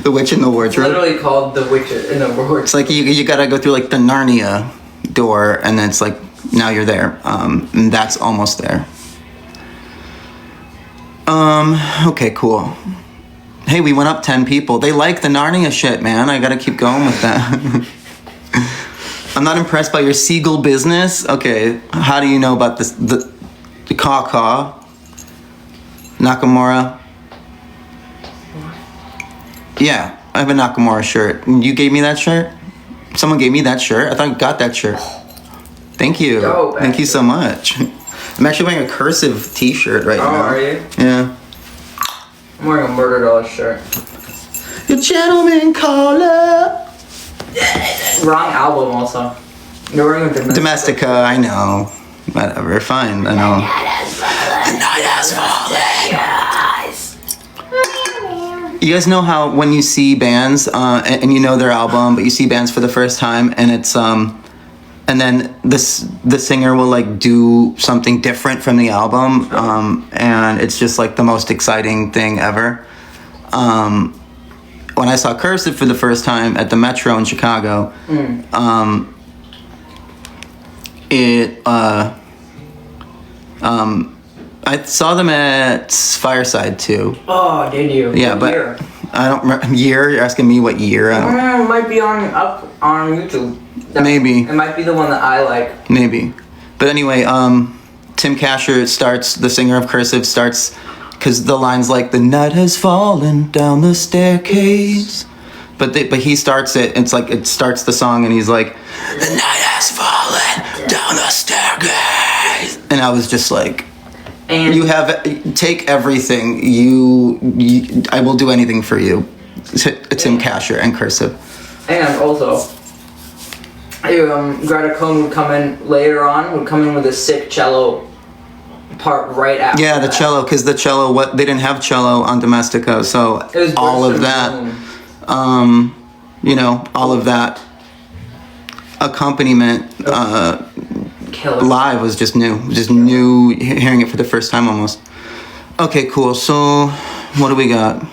the witch in the wardrobe. It's literally called the witch in the wardrobe. It's like you gotta go through like the Narnia door, and then it's like now you're there. And that's almost there. Okay, cool. Hey, we went up 10 people. They like the Narnia shit, man. I gotta keep going with that. I'm not impressed by your seagull business. Okay, how do you know about this? The caw Nakamura. Yeah, I have a Nakamura shirt. You gave me that shirt? Someone gave me that shirt? I thought I got that shirt. Thank you. Dope, Thank you so much. I'm actually wearing a cursive t-shirt right now. Oh, are you? Yeah. I'm wearing a Murder Dollar shirt. Your gentleman caller. Wrong album also. You're wearing a Domestica, I know. Whatever, fine, I know. The night has fallen. You guys know how when you see bands, and you know their album, but you see bands for the first time, and it's and then the singer will like do something different from the album, and it's just like the most exciting thing ever. When I saw Cursive for the first time at the Metro in Chicago, I saw them at Fireside too. Oh, did you? Yeah, What but year? I don't remember year. You're asking me what year? I don't. It might be up on YouTube. Maybe. It might be the one that I like. Maybe, but anyway, Tim Kasher starts. The singer of Cursive starts because the line's like the night has fallen down the staircase. But he starts it. It's like it starts the song, and he's like, "The night has fallen down the staircase," and I was just like, And "You have take everything. You I will do anything for you." Tim Kasher and Cursive. And also, Greta Cohn would come in later on. Would come in with a sick cello part right after. Yeah, the cello, because the cello. They didn't have cello on Domestica, so It was all of Bursting that. Bloom. You know, all of that accompaniment Killer. live was just new, hearing it for the first time almost. Okay, cool. So, what do we got?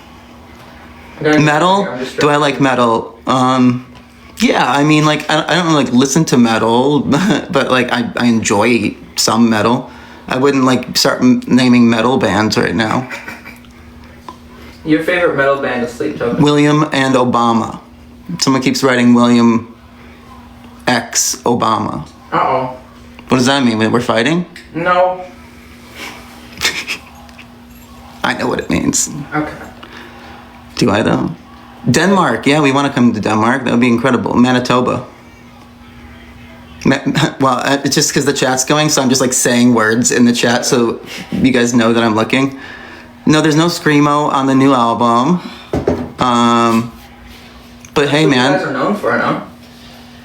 Metal? Do I like metal? Yeah, I mean, like, I don't like listen to metal, but like, I enjoy some metal. I wouldn't like start naming metal bands right now. Your favorite metal band is Sleep Token. William and Obama. Someone keeps writing William X Obama. Uh-oh. What does that mean? We're fighting? No. I know what it means. Okay. Do I though? Denmark. Yeah, we want to come to Denmark. That would be incredible. Manitoba. Well, it's just because the chat's going, so I'm just like saying words in the chat so you guys know that I'm looking. No, there's no Screamo on the new album. But hey, What you man. guys are known for, no?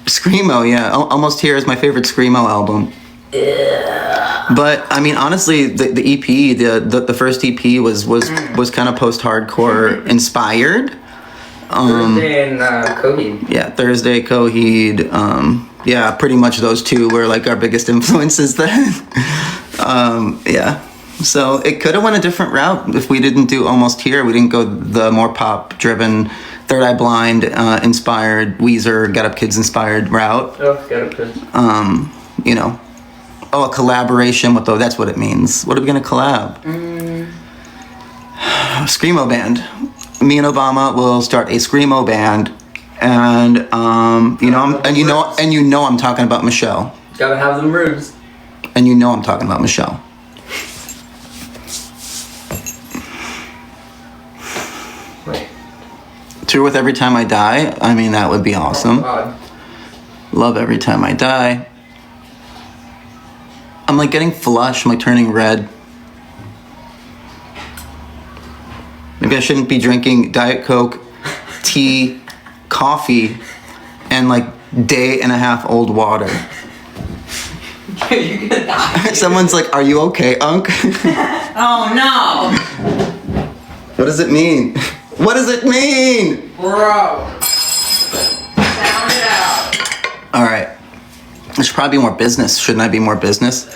Screamo, yeah. Almost Here is my favorite Screamo album. Yeah. But I mean, honestly, the EP, the first EP was kind of post-hardcore inspired. Thursday and Coheed. Yeah, Thursday, Coheed. Yeah, pretty much those two were like our biggest influences then. Yeah. So it could have went a different route if we didn't do Almost Here. We didn't go the more pop-driven, Third Eye Blind inspired, Weezer, Get Up Kids inspired route. Oh, Get Up Kids. You know, a collaboration with that's what it means. What are we gonna collab? Screamo band. Me and Obama will start a Screamo band, and you know I'm talking about Michelle. Gotta have them rubes. And you know I'm talking about Michelle. Wait. Tour with Every Time I Die. I mean, that would be awesome. Oh, God. Love Every Time I Die. I'm like getting flush. I'm like turning red. Maybe I shouldn't be drinking Diet Coke, tea, coffee, and like day and a half old water. You're gonna die. Someone's like, "Are you okay, Unc?" Oh no! What does it mean? What does it mean? Bro. Sound it out. All right. There should probably be more business. Shouldn't I be more business?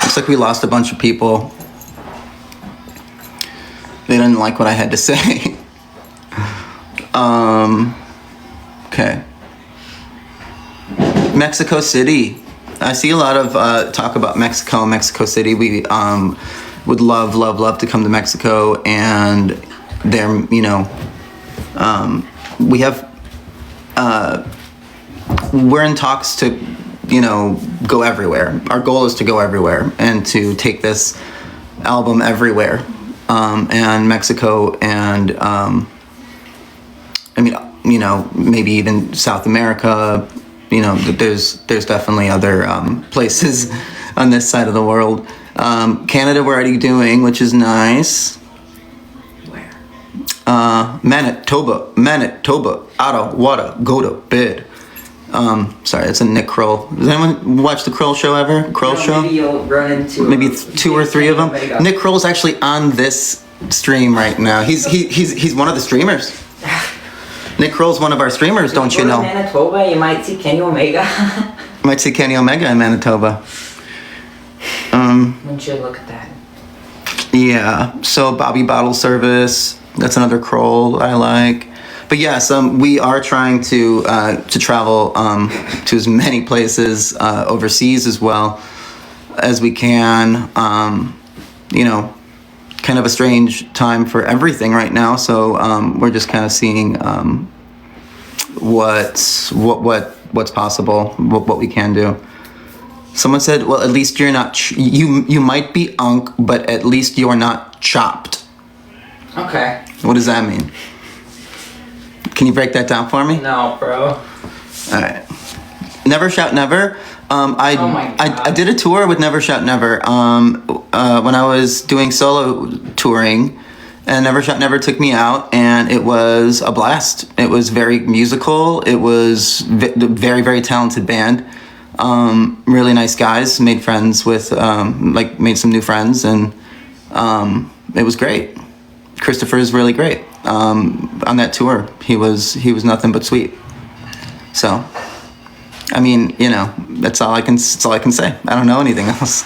Looks like we lost a bunch of people. They didn't like what I had to say. Okay. Mexico City. I see a lot of talk about Mexico City. We would love to come to Mexico, and there, we have, we're in talks to, go everywhere. Our goal is to go everywhere and to take this album everywhere, and Mexico, and maybe even South America. There's definitely other places on this side of the world. Canada we're already doing, which is nice. Where? Manitoba, Ottawa, go to bed. Sorry, it's a Nick Kroll. Does anyone watch the Kroll show ever? Kroll show? Maybe you'll run into maybe 2 or 3 of them. Nick Kroll's actually on this stream right now. He's one of the streamers. Nick Kroll's one of our streamers, don't you know? Manitoba, you might see Kenny Omega. Might see Kenny Omega in Manitoba. We should look at that. Yeah, so Bobby Bottle Service, that's another Kroll I like. But yes, we are trying to travel to as many places overseas as well as we can. Kind of a strange time for everything right now, so we're just kind of seeing what's possible, what we can do. Someone said, well, at least you're not you might be Unc, but at least you're not chopped. Okay. What does that mean? Can you break that down for me? No, bro. All right. Never Shout Never. I did a tour with Never Shout Never when I was doing solo touring, and Never Shout Never took me out, and it was a blast. It was very musical. It was very, very talented band. Really nice guys. Made friends with made some new friends, and it was great. Christopher is really great. On that tour, he was nothing but sweet. So, I mean, that's all I can say. I don't know anything else.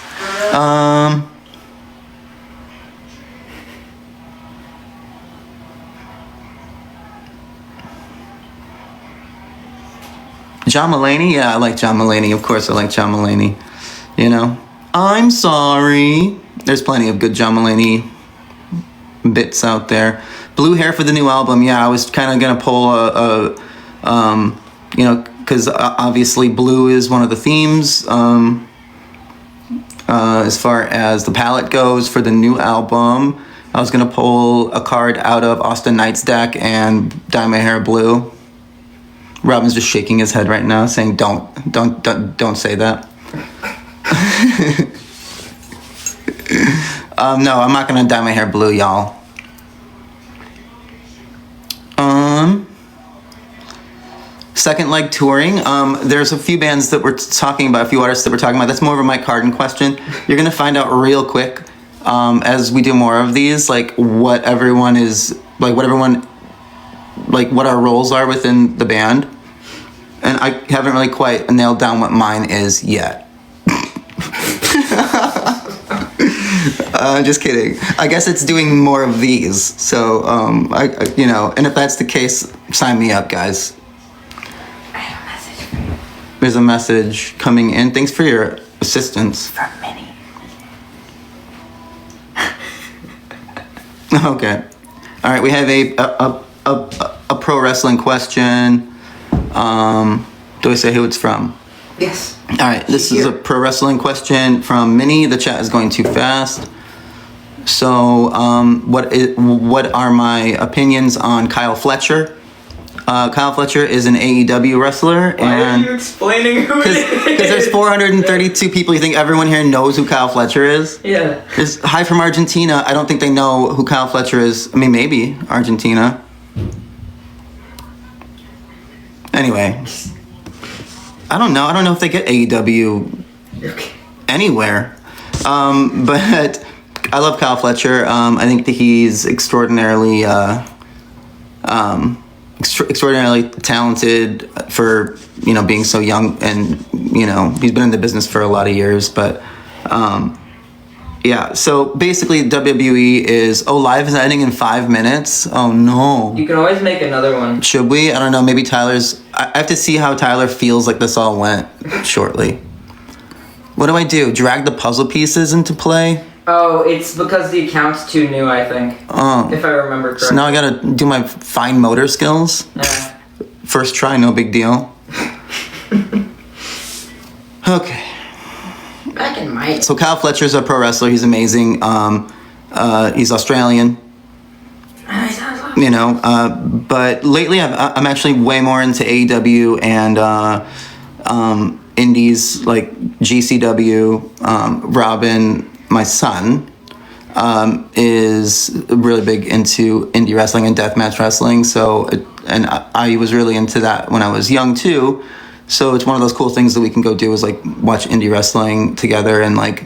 John Mulaney? Yeah, I like John Mulaney. Of course I like John Mulaney. I'm sorry. There's plenty of good John Mulaney bits out there. Blue hair for the new album. Yeah, I was kind of going to pull because obviously blue is one of the themes as far as the palette goes for the new album. I was going to pull a card out of Austin Knight's deck and dye my hair blue. Robin's just shaking his head right now, saying, "Don't say that." No, I'm not gonna dye my hair blue, y'all. Second leg touring. There's a few bands that we're talking about, a few artists that we're talking about. That's more of a Mike Carden question. You're gonna find out real quick as we do more of these, what our roles are within the band. And I haven't really quite nailed down what mine is yet. Just kidding. I guess it's doing more of these. So, and if that's the case, sign me up, guys. I have a message for you. There's a message coming in. Thanks for your assistance. From Minnie. Okay. All right, we have a pro wrestling question. Do I say who it's from? Yes. All right, this is a pro wrestling question from Minnie. The chat is going too fast. So, what are my opinions on Kyle Fletcher? Kyle Fletcher is an AEW wrestler. Why are you explaining who it is? Because there's 432 people. You think everyone here knows who Kyle Fletcher is? Yeah. Hi from Argentina. I don't think they know who Kyle Fletcher is. I mean, maybe Argentina. Anyway, I don't know. I don't know if they get AEW anywhere. But I love Kyle Fletcher. I think that he's extraordinarily talented for, you know, being so young, and, you know, he's been in the business for a lot of years. But yeah, so basically WWE is, live is ending in 5 minutes. Oh no. You can always make another one. Should we? I don't know. Maybe I have to see how Tyler feels like this all went shortly. What do? Drag the puzzle pieces into play? Oh, it's because the account's too new, I think. Oh. If I remember correctly. So now I gotta do my fine motor skills? Yeah. First try, no big deal. Okay. Back in my... So Kyle Fletcher's a pro wrestler. He's amazing. He's Australian. You know, but lately I'm actually way more into AEW and indies like GCW. Robin, my son, is really big into indie wrestling and deathmatch wrestling. So, and I was really into that when I was young too. So it's one of those cool things that we can go do is like watch indie wrestling together, and like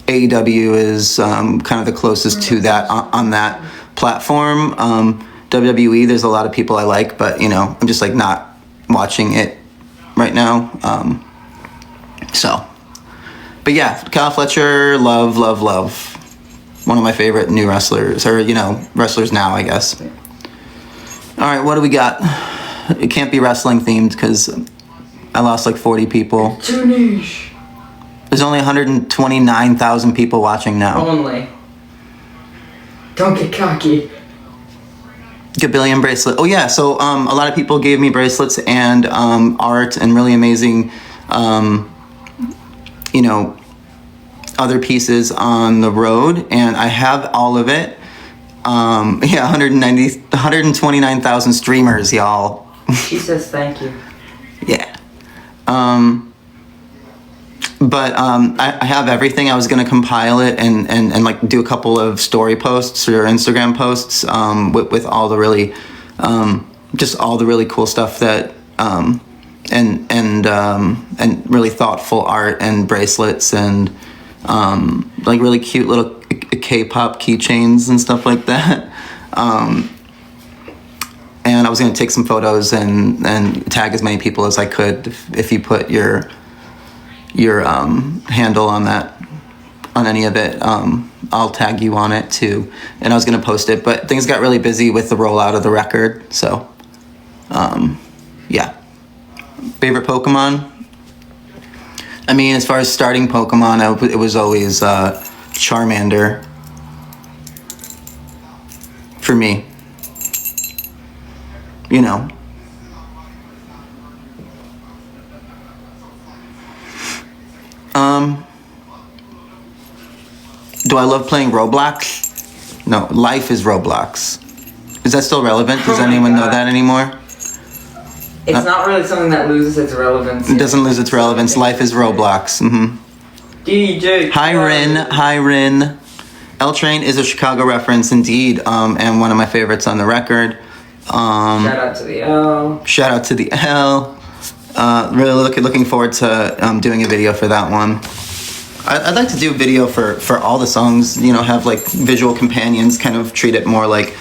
AEW is kind of the closest to that on that platform. WWE, there's a lot of people I like, but you know, I'm just like not watching it right now. But yeah, Kyle Fletcher, love. One of my favorite new wrestlers, or, you know, wrestlers now, I guess. All right, what do we got? It can't be wrestling themed because I lost like 40 people. Too niche. There's only 129,000 people watching now. Only. Don't get cocky. Gabillion bracelet. Oh yeah, so a lot of people gave me bracelets and art and really amazing, you know, other pieces on the road, and I have all of it. 129,000 streamers, y'all. She says thank you. Yeah. But I have everything. I was gonna compile it and like do a couple of story posts or Instagram posts with all the really just all the really cool stuff that and really thoughtful art and bracelets and like really cute little K-pop keychains and stuff like that. And I was gonna take some photos and tag as many people as I could if you put your handle on any of it. I'll tag you on it too, and I was gonna post it, but things got really busy with the rollout of the record. So yeah. Favorite Pokemon? I mean, as far as starting Pokemon, it was always Charmander for me. You know. Do I love playing Roblox? No, life is Roblox. Is that still relevant? Does anyone know that anymore? It's not really something that loses its relevance. It doesn't lose its relevance. Life is Roblox. Mm-hmm. DJ. Hi, Rin. L Train is a Chicago reference indeed, and one of my favorites on the record. Shout out to the L. Shout out to the L. Really looking forward to doing a video for that one. I'd like to do a video for all the songs, you know, have like visual companions, kind of treat it more like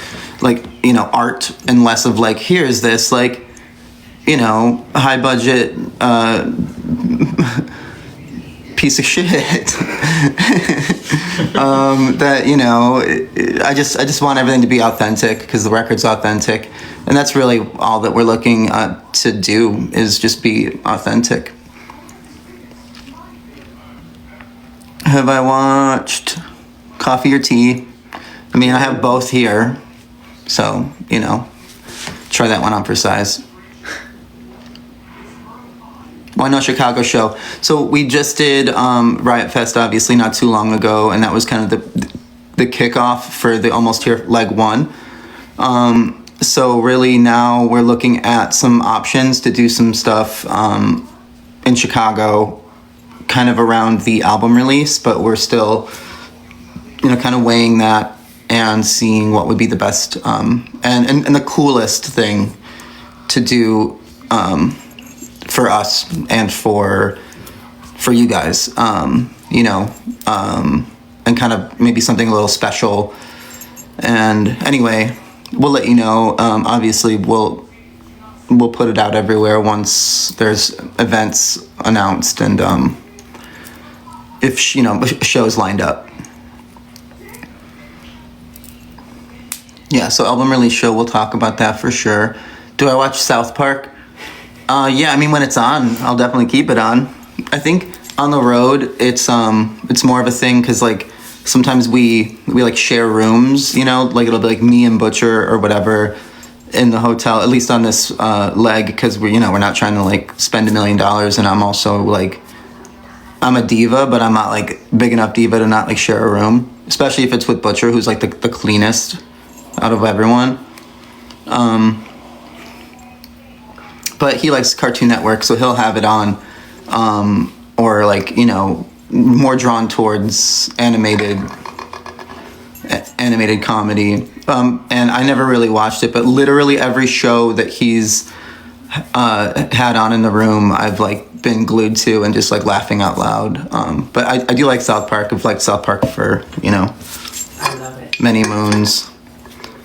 you know, art and less of like, here's this like, you know, high budget piece of shit that, you know, I just want everything to be authentic because the record's authentic, and that's really all that we're looking to do is just be authentic. Have I watched Coffee or Tea? I mean, I have both here, so, you know, try that one on for size. Why No Chicago show? So we just did Riot Fest, obviously, not too long ago, and that was kind of the kickoff for the Almost Here leg one. So really now we're looking at some options to do some stuff in Chicago, kind of around the album release, but we're still, you know, kind of weighing that and seeing what would be the best and the coolest thing to do for us and for you guys, you know, and kind of maybe something a little special. And anyway, we'll let you know. Obviously, we'll put it out everywhere once there's events announced and if shows lined up. Yeah, so album release show, we'll talk about that for sure. Do I watch South Park? Yeah, I mean, when it's on, I'll definitely keep it on. I think on the road, it's more of a thing because like sometimes we like share rooms, you know, like it'll be like me and Butcher or whatever in the hotel, at least on this leg, because we're not trying to like spend $1 million, and I'm also like, I'm a diva, but I'm not like big enough diva to not like share a room, especially if it's with Butcher, who's like the cleanest out of everyone. But he likes Cartoon Network, so he'll have it on, or like, you know, more drawn towards animated comedy. And I never really watched it, but literally every show that he's had on in the room, I've like been glued to and just like laughing out loud. But I do like South Park. I've liked South Park for, you know, I love it. many moons.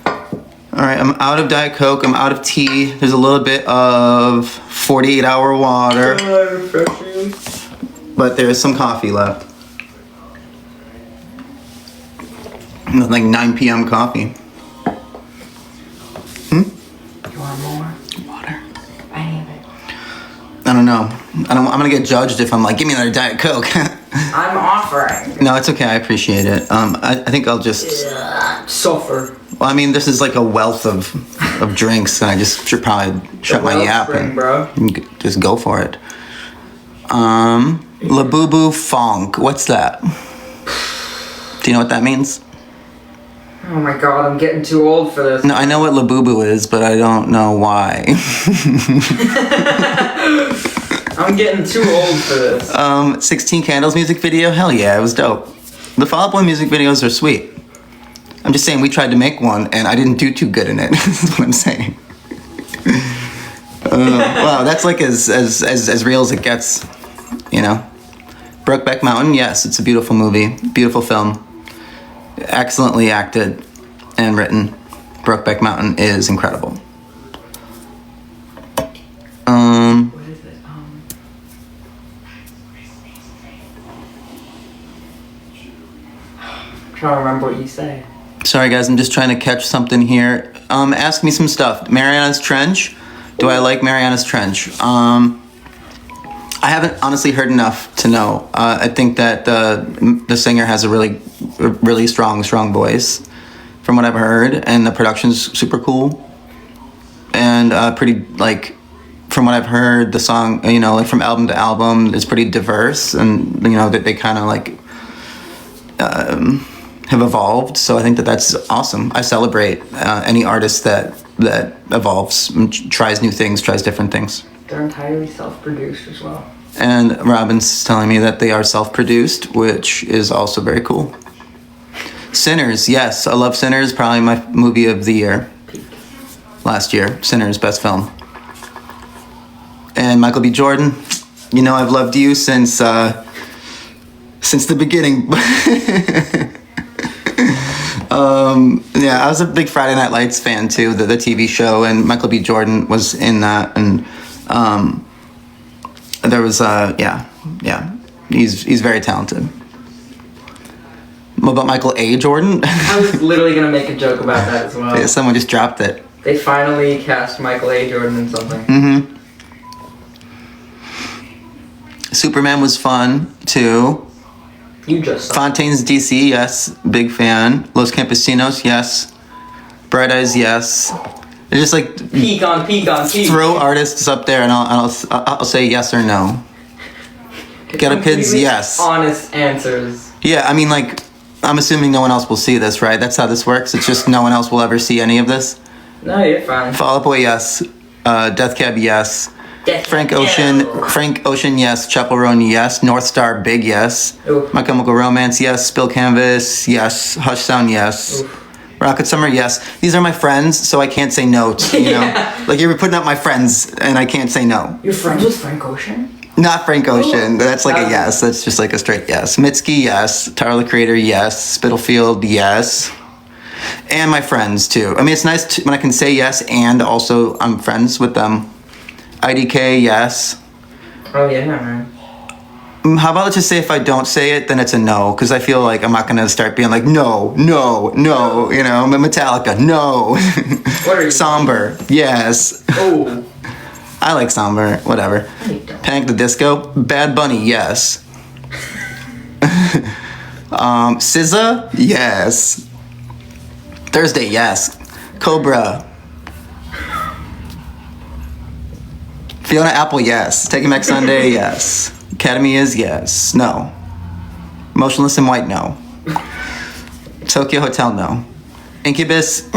All right, I'm out of Diet Coke. I'm out of tea. There's a little bit of 48-hour water, but there's some coffee left. Like 9 p.m. coffee. You want more? Water. I need it. I don't know. I'm gonna get judged if I'm like, give me another Diet Coke. I'm offering. No, it's okay. I appreciate it. I think I'll just. Sulfur. Well, I mean, this is like a wealth of drinks, and I just should probably shut my yap and just go for it. Labubu Funk. What's that? Do you know what that means? Oh my god, I'm getting too old for this. No, I know what Labubu is, but I don't know why. I'm getting too old for this. 16 Candles music video? Hell yeah, it was dope. The Fall Out Boy music videos are sweet. I'm just saying we tried to make one and I didn't do too good in it. That's what I'm saying. Wow, that's like as real as it gets, you know. Brokeback Mountain, yes, it's a beautiful movie, beautiful film. Excellently acted and written. Brokeback Mountain is incredible. What is it? I'm trying to remember what you say. Sorry guys, I'm just trying to catch something here. Ask me some stuff. Mariana's Trench. Do I like Mariana's Trench? I haven't honestly heard enough to know. I think that the singer has a really strong voice, from what I've heard, and the production's super cool. And pretty, like, from what I've heard, the song, you know, like from album to album, is pretty diverse, and you know that they kind of like have evolved. So I think that that's awesome. I celebrate any artist that evolves, and tries new things, tries different things. They're entirely self-produced as well. And Robin's telling me that they are self-produced, which is also very cool. Sinners, yes, I love Sinners. Probably my movie of the year. Last year, Sinners, best film. And Michael B. Jordan, you know I've loved you since the beginning. Yeah, I was a big Friday Night Lights fan too, the TV show, and Michael B. Jordan was in that, and there was he's very talented. What about Michael A. Jordan? I was literally gonna make a joke about that as well. Yeah, someone just dropped it. They finally cast Michael A. Jordan in something. Mm-hmm. Superman was fun too. You just saw Fontaine's DC, yes, big fan. Los Campesinos, yes. Bright Eyes, yes. It's just like peak on peak. Throw artists up there, and I'll say yes or no. Get Up Kids, yes. Honest answers. Yeah, I mean, like, I'm assuming no one else will see this, right? That's how this works. It's just no one else will ever see any of this. No, you're fine. Fall Out Boy, yes. Death Cab, yes. Frank Ocean, yes. Chappell Roan, yes. North Star, big yes. Oof. My Chemical Romance, yes. Spill Canvas, yes. Hush Sound, yes. Oof. Rocket Summer, yes. These are my friends, so I can't say no to, you know? Like, you're putting up my friends, and I can't say no. You're friends with Frank Ocean? Not Frank Ocean. That's like a yes. That's just like a straight yes. Mitski, yes. Tyler, the Creator, yes. Spitalfield, yes. And my friends, too. I mean, it's nice when I can say yes, and also I'm friends with them. IDK, yes. Oh, yeah, man. How about let's just say if I don't say it, then it's a no, because I feel like I'm not going to start being like, no, you know, Metallica, no. What are you? Somber, yes. Oh. I like Somber, whatever. Panic the Disco, Bad Bunny, yes. SZA, yes. Thursday, yes. Cobra. Fiona Apple, yes. Taking Back Sunday, yes. Academy is yes. No. Motionless in White, no. Tokyo Hotel, no. Incubus,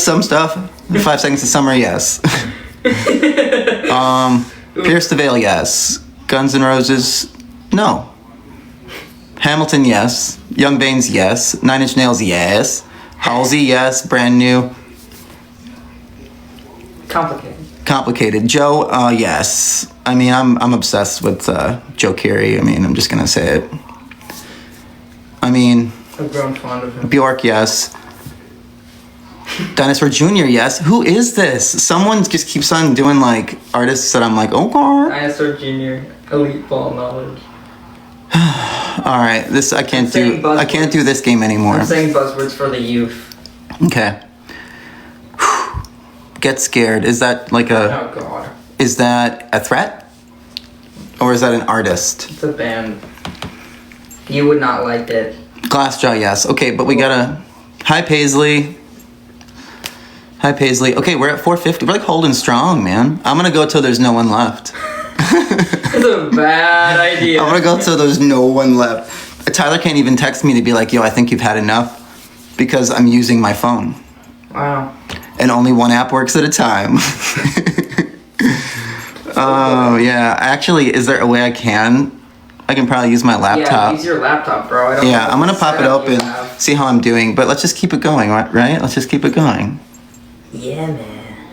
some stuff. 5 Seconds of Summer, yes. Pierce the Veil, yes. Guns N' Roses, no. Hamilton, yes. Young Baines, yes. 9 Inch Nails, yes. Halsey, yes. Brand New. Complicated. Joe, yes. I mean, I'm obsessed with Joe Carey. I mean, I'm just gonna say it. I mean, I've grown fond of him. Bjork, yes. Dinosaur Jr., yes. Who is this? Someone just keeps on doing like artists that I'm like, oh god. Dinosaur Jr. Elite Ball Knowledge. All right, this I can't do. I can't do this game anymore. I'm saying buzzwords for the youth. Okay. Get Scared. Is that like a? Oh god. Is that a threat? Or is that an artist? It's a band. You would not like it. Glassjaw, yes. Okay, but we gotta. Hi Paisley. Okay, we're at 450. We're like holding strong, man. I'm gonna go till there's no one left. It's a bad idea. I'm gonna go till there's no one left. Tyler can't even text me to be like, yo, I think you've had enough, because I'm using my phone. Wow. And only one app works at a time. Oh, yeah. Actually, is there a way I can probably use my laptop. Yeah, use your laptop, bro. I'm gonna pop it open, see how I'm doing, but let's just keep it going, right? Let's just keep it going. Yeah, man.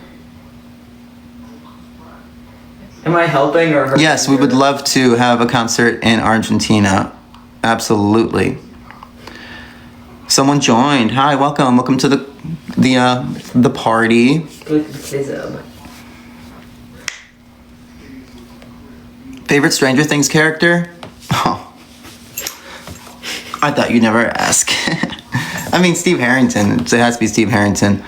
Am I helping or hurting? Yes, we would love to have a concert in Argentina. Absolutely. Someone joined. Hi, welcome. Welcome to the party. Favorite Stranger Things character? Oh. I thought you'd never ask. I mean, Steve Harrington. It has to be Steve Harrington.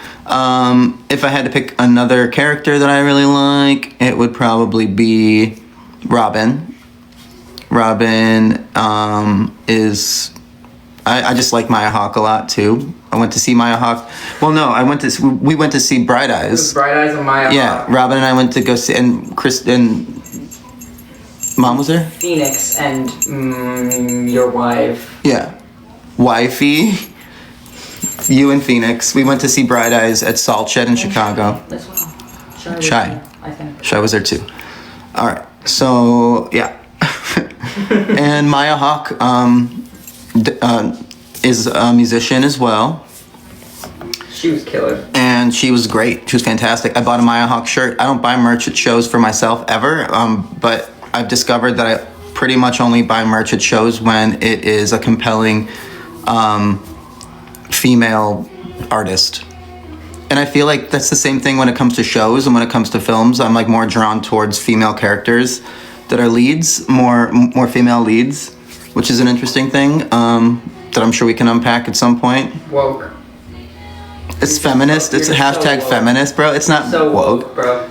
If I had to pick another character that I really like, it would probably be Robin. Robin is... I just like Maya Hawke a lot, too. I went to see Maya Hawke. Well, no, we went to see Bright Eyes. It was Bright Eyes and Maya Hawke. Yeah, Robin and I went to go see... And Chris and... Mom was there? Phoenix and your wife. Yeah. Wifey. You and Phoenix. We went to see Bright Eyes at Salt Shed in Chicago. As well. Shy. I think. Shy was there too. All right. So, yeah. And Maya Hawke is a musician as well. She was killer. And she was great. She was fantastic. I bought a Maya Hawke shirt. I don't buy merch at shows for myself ever, but I've discovered that I pretty much only buy merch at shows when it is a compelling female artist. And I feel like that's the same thing when it comes to shows and when it comes to films. I'm like more drawn towards female characters that are leads, more female leads, which is an interesting thing that I'm sure we can unpack at some point. Woke. It's feminist. It's a hashtag feminist, bro. It's not so woke, bro.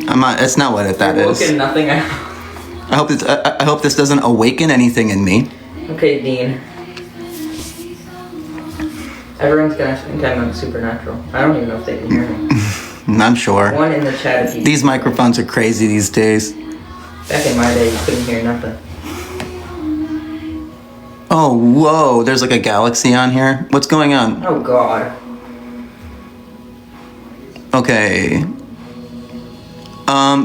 I'm not. It's not what that is. Woke nothing. I hope this doesn't awaken anything in me. Okay, Dean. Everyone's gonna think I'm supernatural. I don't even know if they can hear me. I'm sure. One in the chat. These microphones are crazy these days. Back in my day, you couldn't hear nothing. Oh, whoa! There's like a galaxy on here. What's going on? Oh God. Okay.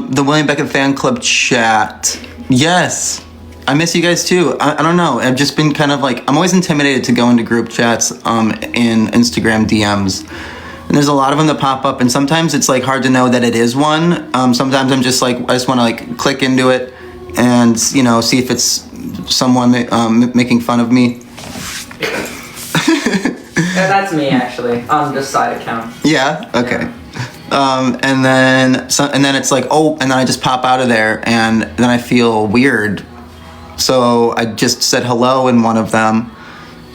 The William Beckett fan club chat. Yes. I miss you guys too. I don't know. I've just been kind of like, I'm always intimidated to go into group chats in Instagram DMs. And there's a lot of them that pop up, and sometimes it's like hard to know that it is one. Sometimes I'm just like, I just want to like click into it and, you know, see if it's someone making fun of me. Yeah, that's me actually on this side account. Yeah. Okay. And then it's like, oh, and then I just pop out of there, and then I feel weird. So I just said hello in one of them,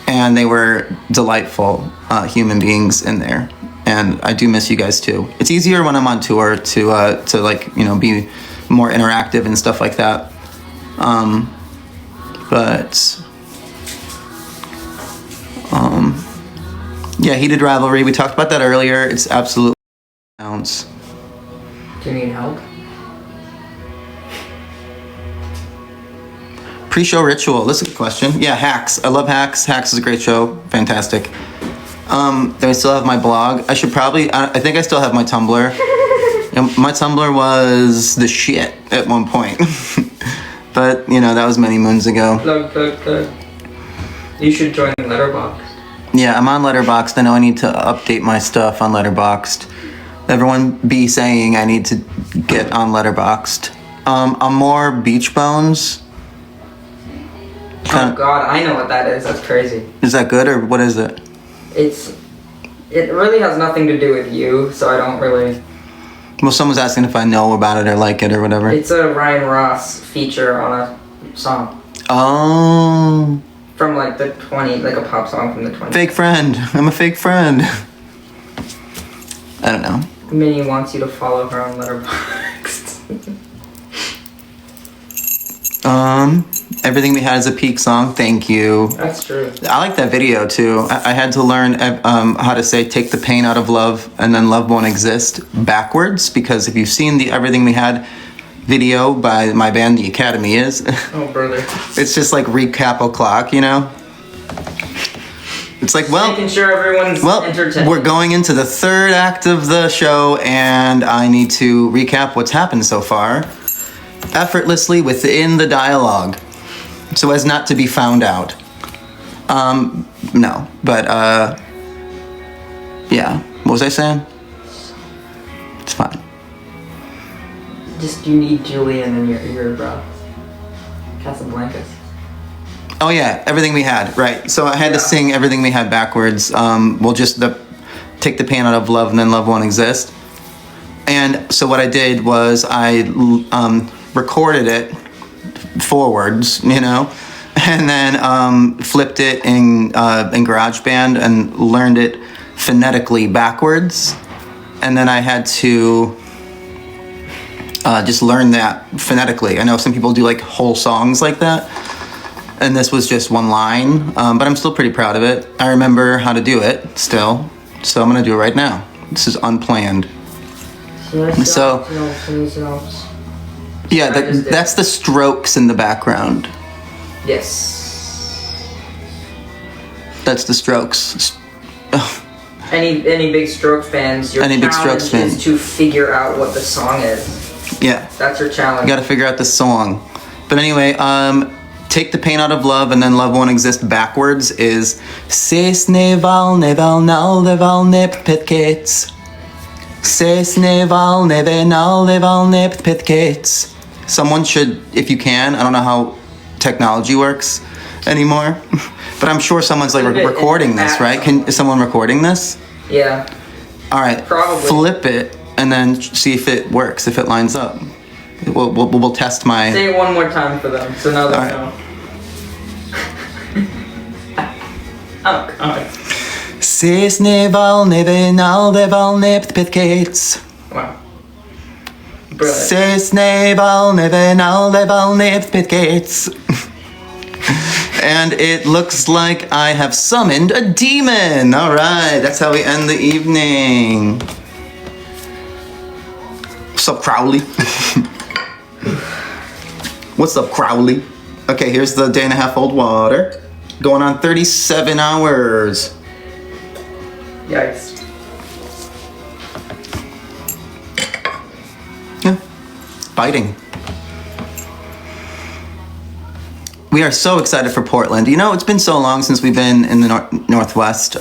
and they were delightful human beings in there. And I do miss you guys too. It's easier when I'm on tour to like, you know, be more interactive and stuff like that. Yeah, heated rivalry. We talked about that earlier. It's absolutely counts. Do you need help? Pre-show ritual. That's a good question. Yeah, Hacks. I love Hacks. Hacks is a great show. Fantastic. Then I still have my blog. I should probably. I think I still have my Tumblr. And my Tumblr was the shit at one point, but you know that was many moons ago. Look. You should join Letterboxd. Yeah, I'm on Letterboxd. I know I need to update my stuff on Letterboxd. Everyone be saying I need to get on Letterboxd. I'm more Beach Bones. Oh God, I know what that is. That's crazy. Is that good or what is it? It really has nothing to do with you, so I don't really. Well, someone's asking if I know about it or like it or whatever. It's a Ryan Ross feature on a song. Oh. From like the 20s, like a pop song from the 20s. Fake friend. I'm a fake friend. I don't know. Minnie wants you to follow her on Letterboxd. Everything We Had is a peak song. Thank you. That's true. I like that video too. I had to learn how to say "take the pain out of love" and then "love won't exist" backwards, because if you've seen the Everything We Had video by my band, The Academy Is, Oh, brother. it's just like recap o'clock, you know? It's like, well, making sure everyone's entertained. We're going into the third act of the show, and I need to recap what's happened so far effortlessly within the dialogue, so as not to be found out. No, but yeah. What was I saying? It's fine. Just you need Julian in your bro. Casablancas. Oh yeah, Everything We Had, right. So I had to sing Everything We Had backwards. Well, just take the pain out of love and then love won't exist. And so what I did was I recorded it forwards, you know, and then flipped it in GarageBand and learned it phonetically backwards. And then I had to just learn that phonetically. I know some people do like whole songs like that. And this was just one line, but I'm still pretty proud of it. I remember how to do it still, so I'm gonna do it right now. This is unplanned. So, yeah, that's the strokes in the background. Yes. That's the Strokes. Any Big Strokes fans, your challenge is to figure out what the song is. Yeah. That's your challenge. You gotta figure out the song. But anyway, take the pain out of love and then love won't exist backwards is Sesne valne valnalde valne petkets. Sesne valne venalde valne petkets. Someone should, if you can, I don't know how technology works anymore, but I'm sure someone's like recording this, right? Is someone recording this? Yeah. All right. Probably. Flip it and then see if it works, if it lines up. We'll test my... Say it one more time for them, so now they know. Oh, God. Sesne valne venalde valne petkets. Wow. Brilliant. Sesne valne venalde valne petkets. And it looks like I have summoned a demon. All right, that's how we end the evening. What's up, Crowley? What's up, Crowley? Okay, here's the day and a half old water. Going on 37 hours. Yikes. Yeah, biting. we are so excited for Portland. You know, it's been so long since we've been in the Northwest.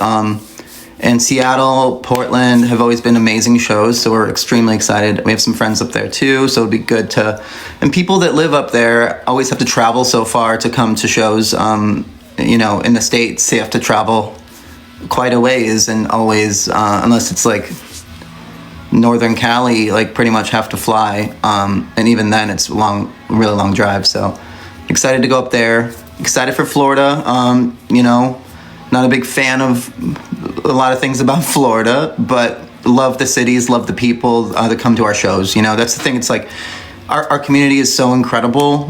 And Seattle, Portland have always been amazing shows, so we're extremely excited. We have some friends up there too, so it'd be good to... And people that live up there always have to travel so far to come to shows. You know, in the States, they have to travel quite a ways, and always, unless it's like Northern Cali, like pretty much have to fly. And even then, it's really long drive, so excited to go up there. Excited for Florida, you know, not a big fan of a lot of things about Florida, but love the cities, love the people that come to our shows. You know, that's the thing. It's like our community is so incredible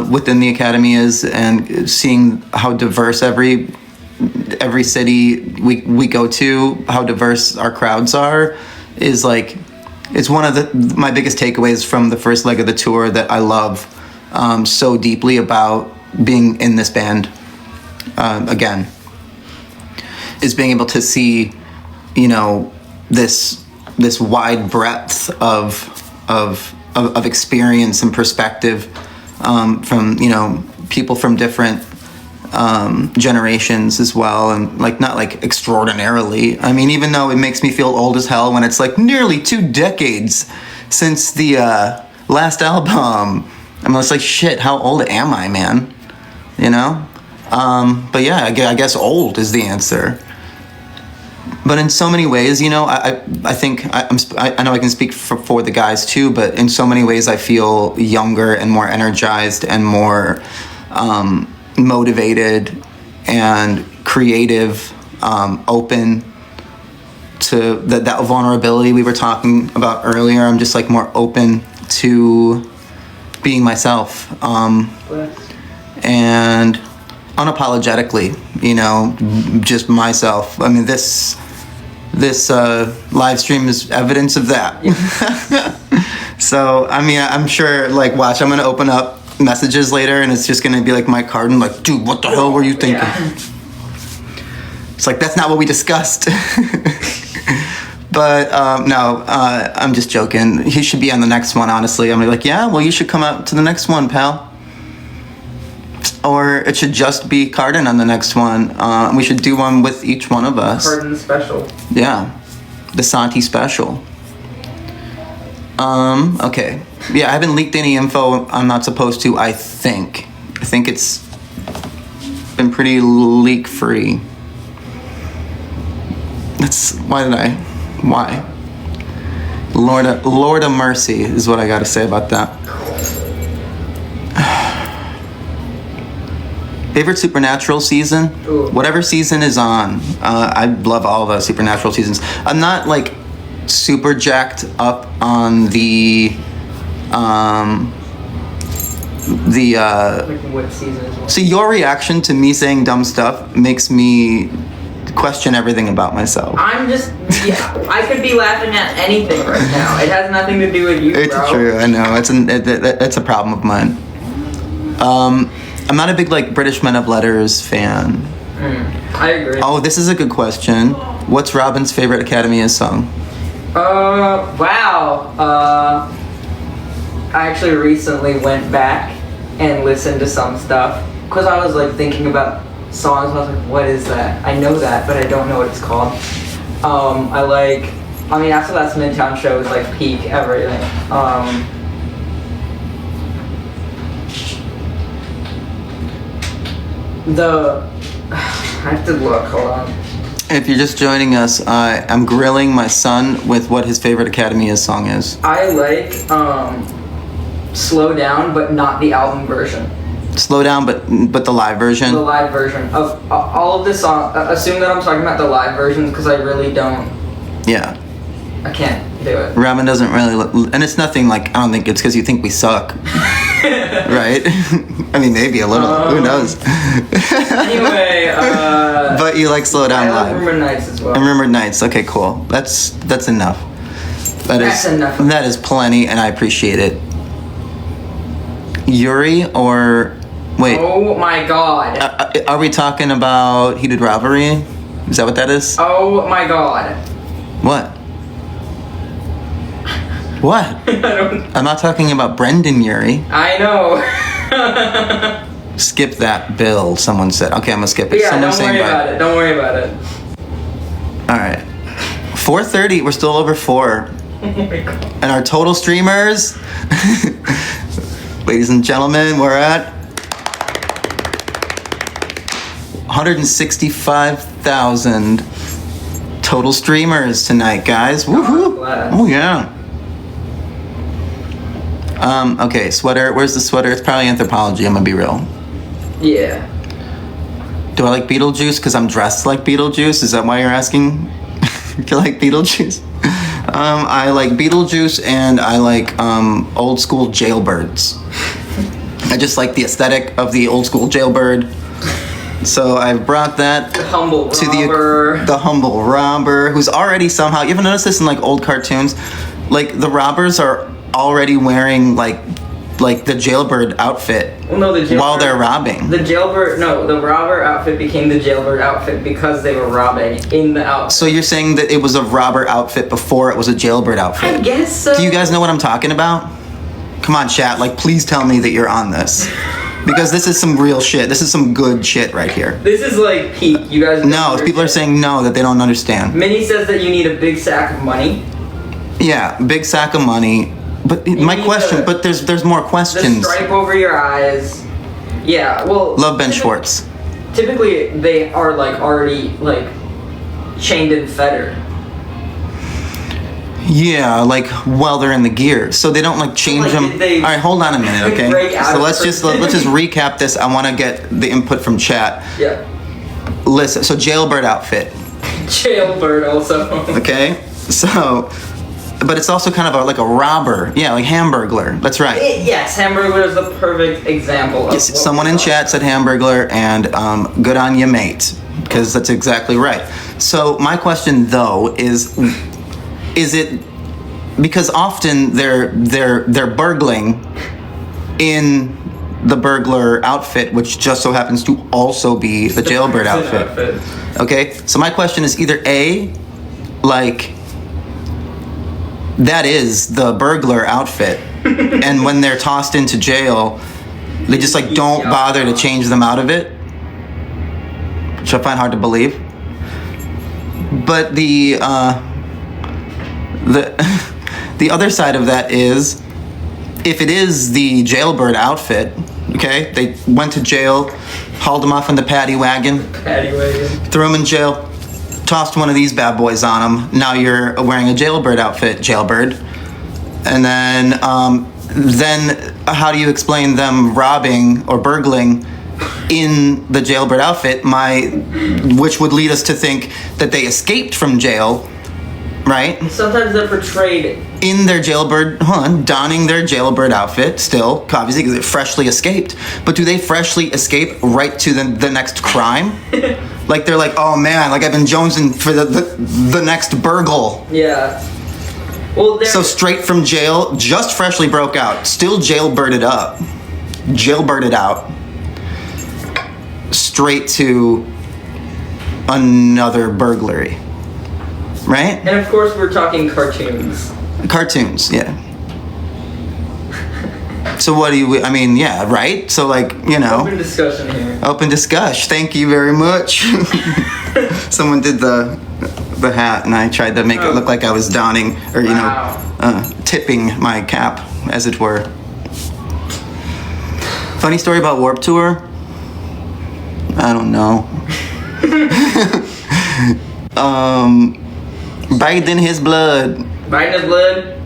within the Academy is, and seeing how diverse every city we go to, how diverse our crowds are, is like, it's one of my biggest takeaways from the first leg of the tour that I love so deeply about being in this band again. Is being able to see, you know, this wide breadth of experience and perspective from, you know, people from different generations as well, and like not like extraordinarily. I mean, even though it makes me feel old as hell when it's like nearly 2 decades since the last album, I'm just like, shit, how old am I, man? You know? But yeah, I guess old is the answer. But in so many ways, you know, I think I know I can speak for the guys too, but in so many ways I feel younger and more energized and more motivated and creative, open to that vulnerability we were talking about earlier. I'm just like more open to being myself, and unapologetically, you know, just myself. I mean, this live stream is evidence of that. Yeah. So, I mean, I'm sure, like, watch, I'm going to open up messages later, and it's just going to be like Mike Carden, like, dude, what the hell were you thinking? Yeah. It's like, that's not what we discussed. But, no, I'm just joking. He should be on the next one, honestly. I'm going to be like, yeah, well, you should come out to the next one, pal. Or it should just be Carden on the next one. We should do one with each one of us. Carden special. Yeah. The Santi special. Okay. Yeah, I haven't leaked any info I'm not supposed to, I think. I think it's been pretty leak-free. Why? Lord of mercy is what I gotta say about that. Favorite Supernatural season? Ooh. Whatever season is on. I love all the Supernatural seasons. I'm not like super jacked up on the like what season is what? See, your reaction to me saying dumb stuff makes me question everything about myself. I'm just, yeah, I could be laughing at anything right now. It has nothing to do with you, it's bro. True, I know. It's a problem of mine. I'm not a big like British Men of Letters fan. I agree. Oh, this is a good question. What's Robin's favorite Academy song? Wow. I actually recently went back and listened to some stuff because I was like thinking about songs and I was like, what is that? I know that, but I don't know what it's called. After that Midtown show was like peak everything. I have to look, hold on. If you're just joining us, I'm grilling my son with what his favorite Academy song is. I like Slow Down, but not the album version. Slow Down, but the live version? The live version. Of all of the songs, assume that I'm talking about the live versions because I really don't. Yeah. I can't do it. Robin doesn't really look, and it's nothing like, I don't think it's because you think we suck. Right? I mean, maybe a little. Who knows? Anyway, but you like Slow Down I live. love Remembered Nights as well. And Remembered Nights. Okay, cool. That's enough. That's enough. That is plenty, and I appreciate it. Yuri or wait? Oh my god. Are we talking about Heated Rivalry? Is that what that is? Oh my god. What? What? I'm not talking about Brendan Urie. I know. Skip that bill, someone said. Okay, I'm gonna skip it. Yeah, Someone's don't worry about it. Don't worry about it. All right. 4:30, we're still over 4. Oh my god. And our total streamers, ladies and gentlemen, we're at 165,000 total streamers tonight, guys. Woohoo! Bless. Oh yeah. Okay, sweater. Where's the sweater? It's probably Anthropology. I'm gonna be real. Yeah. Do I like Beetlejuice because I'm dressed like Beetlejuice? Is that why you're asking? Do you like Beetlejuice? I like Beetlejuice and I like old school jailbirds. I just like the aesthetic of the old school jailbird. So I've brought that The humble to robber. the humble robber, who's already somehow. You ever notice this in like old cartoons? Like the robbers are already wearing like the jailbird outfit Well, no, the jailbird, while they're robbing. The robber outfit became the jailbird outfit because they were robbing in the outfit. So you're saying that it was a robber outfit before it was a jailbird outfit? I guess so. Do you guys know what I'm talking about? Come on, chat. Like, please tell me that you're on this. Because this is some real shit. This is some good shit right here. This is like peak. You guys. No, people are saying no, that they don't understand. Minnie says that you need a big sack of money. Yeah, big sack of money. But my need question, but there's more The questions. stripe over your eyes. Yeah, well. Love Ben Schwartz. Typically, they are like already like chained and fettered. Yeah, like while they're in the gear, so they don't like change Like, them. did they All right, hold on a minute, okay? break out So of let's just recap this. I want to get the input from chat. Yeah. Listen, so jailbird outfit, Jailbird also. okay? So, but it's also kind of like a robber. Yeah, like Hamburglar. That's right. Yes, Hamburger is the perfect example of Yes, what someone we're in talking chat said Hamburglar, and good on you, mate, because that's exactly right. So my question though is it because often they're burgling in the burglar outfit, which just so happens to also be the jailbird outfit. Okay, so my question is either A, like that is the burglar outfit, and when they're tossed into jail, they just like don't bother to change them out of it, which I find hard to believe. But the other side of that is, if it is the jailbird outfit, okay, they went to jail, hauled him off in the paddy wagon, threw him in jail, tossed one of these bad boys on him. Now you're wearing a jailbird outfit, jailbird. And then how do you explain them robbing or burgling in the jailbird outfit? Which would lead us to think that they escaped from jail, right? Sometimes they're portrayed In their jailbird, donning their jailbird outfit still, obviously, because it freshly escaped. But do they freshly escape right to the next crime? Like they're like, oh man, like I've been jonesing for the next burgle. Yeah. Well, So straight from jail, just freshly broke out, still jailbirded out, straight to another burglary, right? and of course we're talking cartoons. Cartoons, yeah. So what do you? I mean, yeah, right. So like, you know, Open discussion here. open discussion. Thank you very much. Someone did the hat, and I tried to make it look like I was donning, or you Wow. know, tipping my cap, as it were. Funny story about Warped Tour. I don't know. Biden his blood. Biden is blood.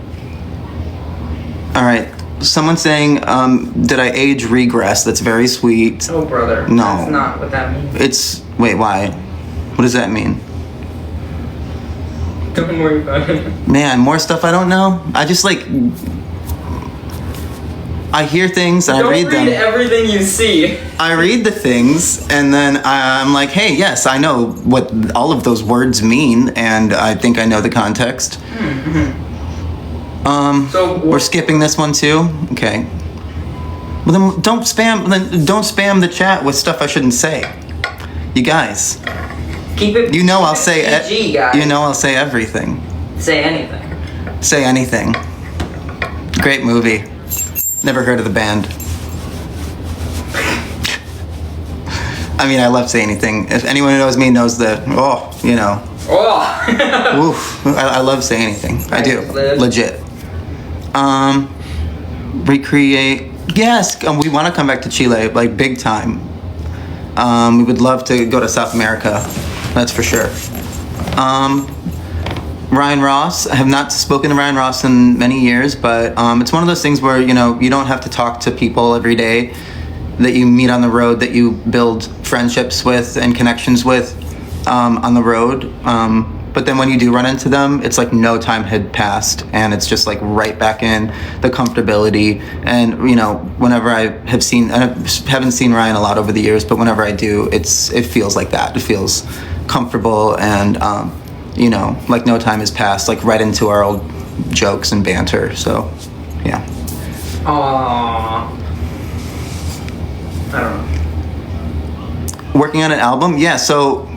All right. Someone saying, did I age regress? That's very sweet. Oh, brother. No. That's not what that means. Wait, why? What does that mean? Don't worry about it. Man, more stuff I don't know. I just like, I hear things and I read them. Don't read everything you see. I read the things and then I'm like, hey, yes, I know what all of those words mean, and I think I know the context. So We're skipping this one too? Okay. Well then don't spam the chat with stuff I shouldn't say. You guys. keep it. You know I'll keep say it PG, guys. You know I'll say everything. Say anything. Say anything. Great movie. Never heard of the band. I mean, I love Say Anything. If anyone who knows me knows that, Oh. oof, I love Say Anything. I do. Legit. Recreate. Yes, we want to come back to Chile, like big time. We would love to go to South America. That's for sure. Ryan Ross. I have not spoken to Ryan Ross in many years, but it's one of those things where, you don't have to talk to people every day that you meet on the road, that you build friendships with and connections with on the road. But then when you do run into them, it's like no time had passed, and it's just like right back in the comfortability. And whenever I haven't seen Ryan a lot over the years, but whenever I do, it feels like that. It feels comfortable, and like no time has passed, like right into our old jokes and banter. So, yeah. Aww. I don't know. Working on an album? Yeah, so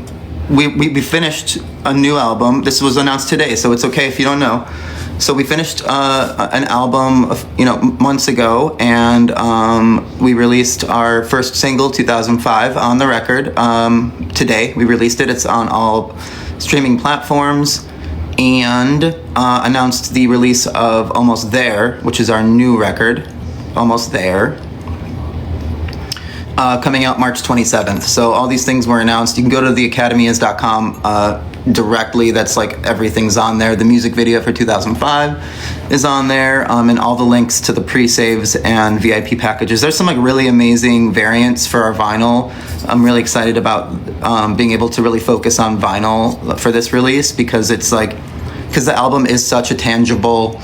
we finished a new album. This was announced today, so it's okay if you don't know. So we finished an album, months ago, and we released our first single, 2005, on the record. Today, we released it. It's on all streaming platforms, and announced the release of Almost There, which is our new record, Almost There. Coming out March 27th. So all these things were announced. You can go to theacademyis.com directly. That's like everything's on there. The music video for 2005 is on there, and all the links to the pre-saves and VIP packages. There's some like really amazing variants for our vinyl. I'm really excited about being able to really focus on vinyl for this release, because the album is such a tangible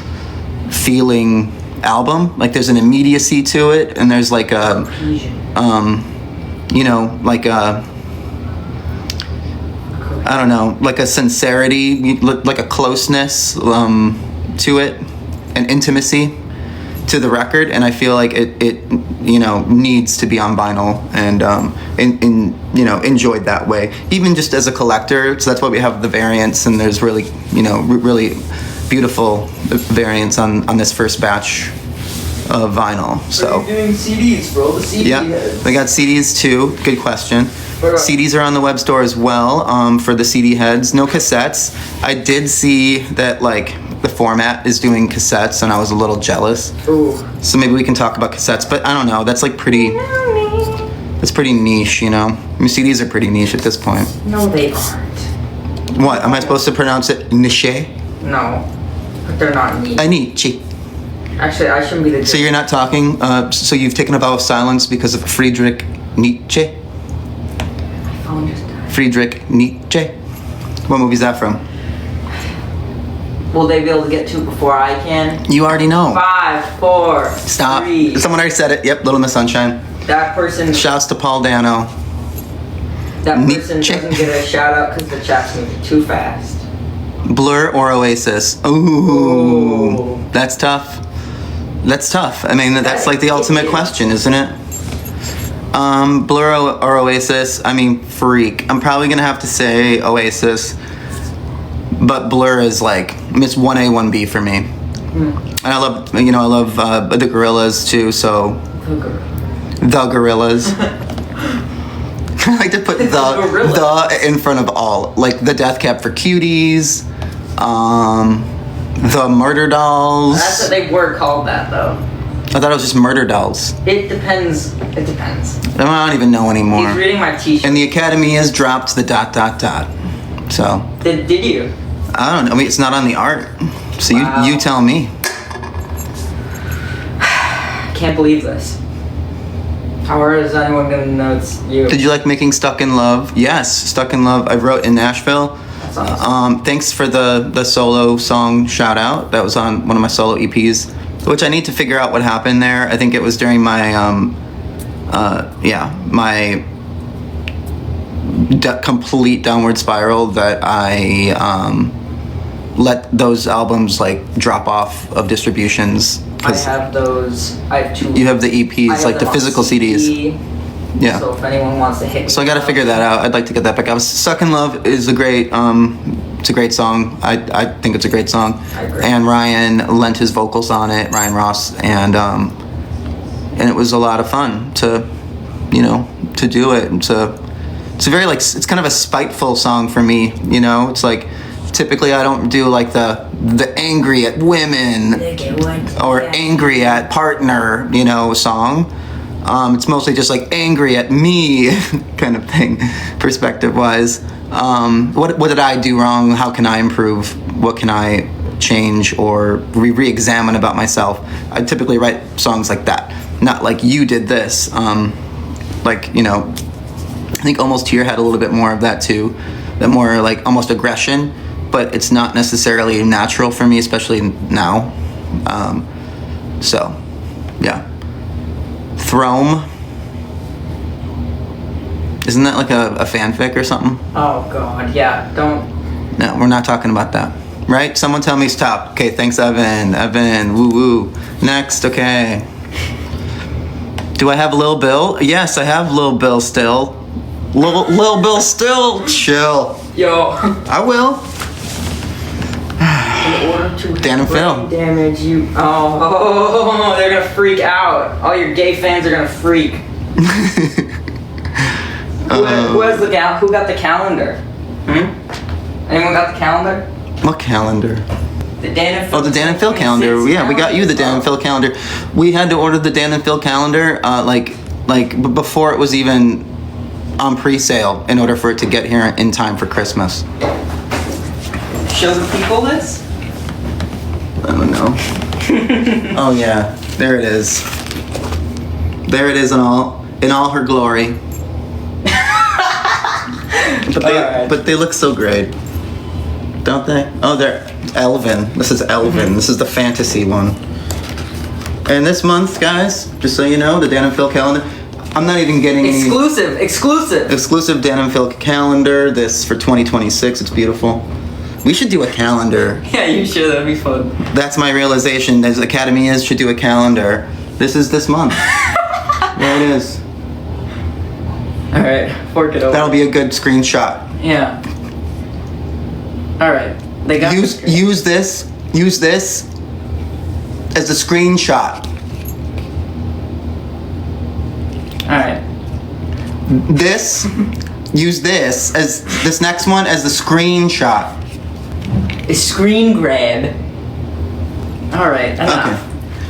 feeling album. Like there's an immediacy to it, and there's like a I don't know, like a sincerity, like a closeness to it, an intimacy to the record, and I feel like it needs to be on vinyl and enjoyed that way, even just as a collector. So that's why we have the variants, and there's really really beautiful variants on this first batch of vinyl. So you're doing CDs, bro. The CD heads. They got CDs too. Good question. CDs are on the web store as well, for the CD heads. No cassettes. I did see that like the format is doing cassettes, and I was a little jealous. Ooh. So maybe we can talk about cassettes, but I don't know. That's like pretty. That's pretty niche, I mean, CDs are pretty niche at this point. No, they aren't. What? Am I supposed to pronounce it niche? No, but they're not niche. Niche. Actually, I shouldn't be the. So you're not talking. So you've taken a vow of silence because of Friedrich Nietzsche. My phone just died. Friedrich Nietzsche. What movie is that from? Will they be able to get to it before I can? You already know. 5, 4. Stop. 3. Someone already said it. Yep. Little Miss Sunshine. That person. Shouts to Paul Dano. That person Nietzsche. doesn't get a shout out because the chat's moving too fast. Blur or Oasis? Ooh. That's tough. That's tough. I mean, that's like the ultimate question, isn't it? Blur or Oasis? I mean, freak. I'm probably gonna have to say Oasis, but Blur is like Miss 1A, 1B for me. And I love, I love the Gorillas too. So the Gorillas. I like to put the in front of all, like the Death Cab for Cuties, the Murder Dolls. That's what they were called that though. I thought it was just Murder Dolls. It depends. It depends. I don't even know anymore. He's reading my t-shirt. And the Academy has dropped the ... So. Did you? I don't know. I mean, it's not on the art. So Wow. you tell me. Can't believe this. How is anyone gonna know it's you? Did you like making Stuck in Love? Yes, Stuck in Love. I wrote in Nashville. That's awesome. Thanks for the solo song shout out. That was on one of my solo EPs, which I need to figure out what happened there. I think it was during my my complete downward spiral that I let those albums like drop off of distributions. I have those. I have 2. You have the EPs, like the physical CDs. Yeah. So if anyone wants to hit me. So I got to figure that out. I'd like to get that back. Stuck in Love is a great, it's a great song. I think it's a great song. I agree. And Ryan lent his vocals on it, Ryan Ross, and it was a lot of fun to do it and to it's very like it's kind of a spiteful song for me. You know, it's like typically I don't do like the angry at women or angry at partner, you know, song. It's mostly just like angry at me kind of thing, perspective wise. What did I do wrong? How can I improve? What can I change or re-examine about myself? I typically write songs like that, not like you did this. Like, you know, I think Almost Here had a little bit more of that too, that more like almost aggression, but it's not necessarily natural for me, especially now. So, yeah. Throme. Isn't that like a fanfic or something? Oh God, yeah. Don't. No, we're not talking about that. Right? Someone tell me stop. Okay, thanks, Evan. Evan, woo woo. Next, okay. Do I have Lil Bill? Yes, I have Lil Bill still. Lil Bill still. Chill. Yo. I will. In order to Dan and Phil. damage you. Oh, they're gonna freak out. All your gay fans are gonna freak. Who got the calendar? Anyone got the calendar? What calendar? The Dan and Phil. Oh, the Dan and Phil calendar. Yeah, we got you the Dan and Phil calendar. We had to order the Dan and Phil calendar before it was even on pre-sale in order for it to get here in time for Christmas. Show the people this? I don't know. Oh yeah, there it is. There it is in all her glory. But they look so great, don't they? Oh, they're Elven. This is Elven. This is the fantasy one. And this month, guys, just so you know, the Dan and Phil calendar. I'm not even getting exclusive Dan and Phil calendar. This for 2026. It's beautiful. We should do a calendar. Yeah, you should. That'd be fun. That's my realization. As Academy should do a calendar. This is this month. There it is. All right, fork it over. That'll be a good screenshot. Yeah. All right. They got use this as a screenshot. All right. Use this as this next one as the screenshot. A screen grab. All right. Enough. Okay.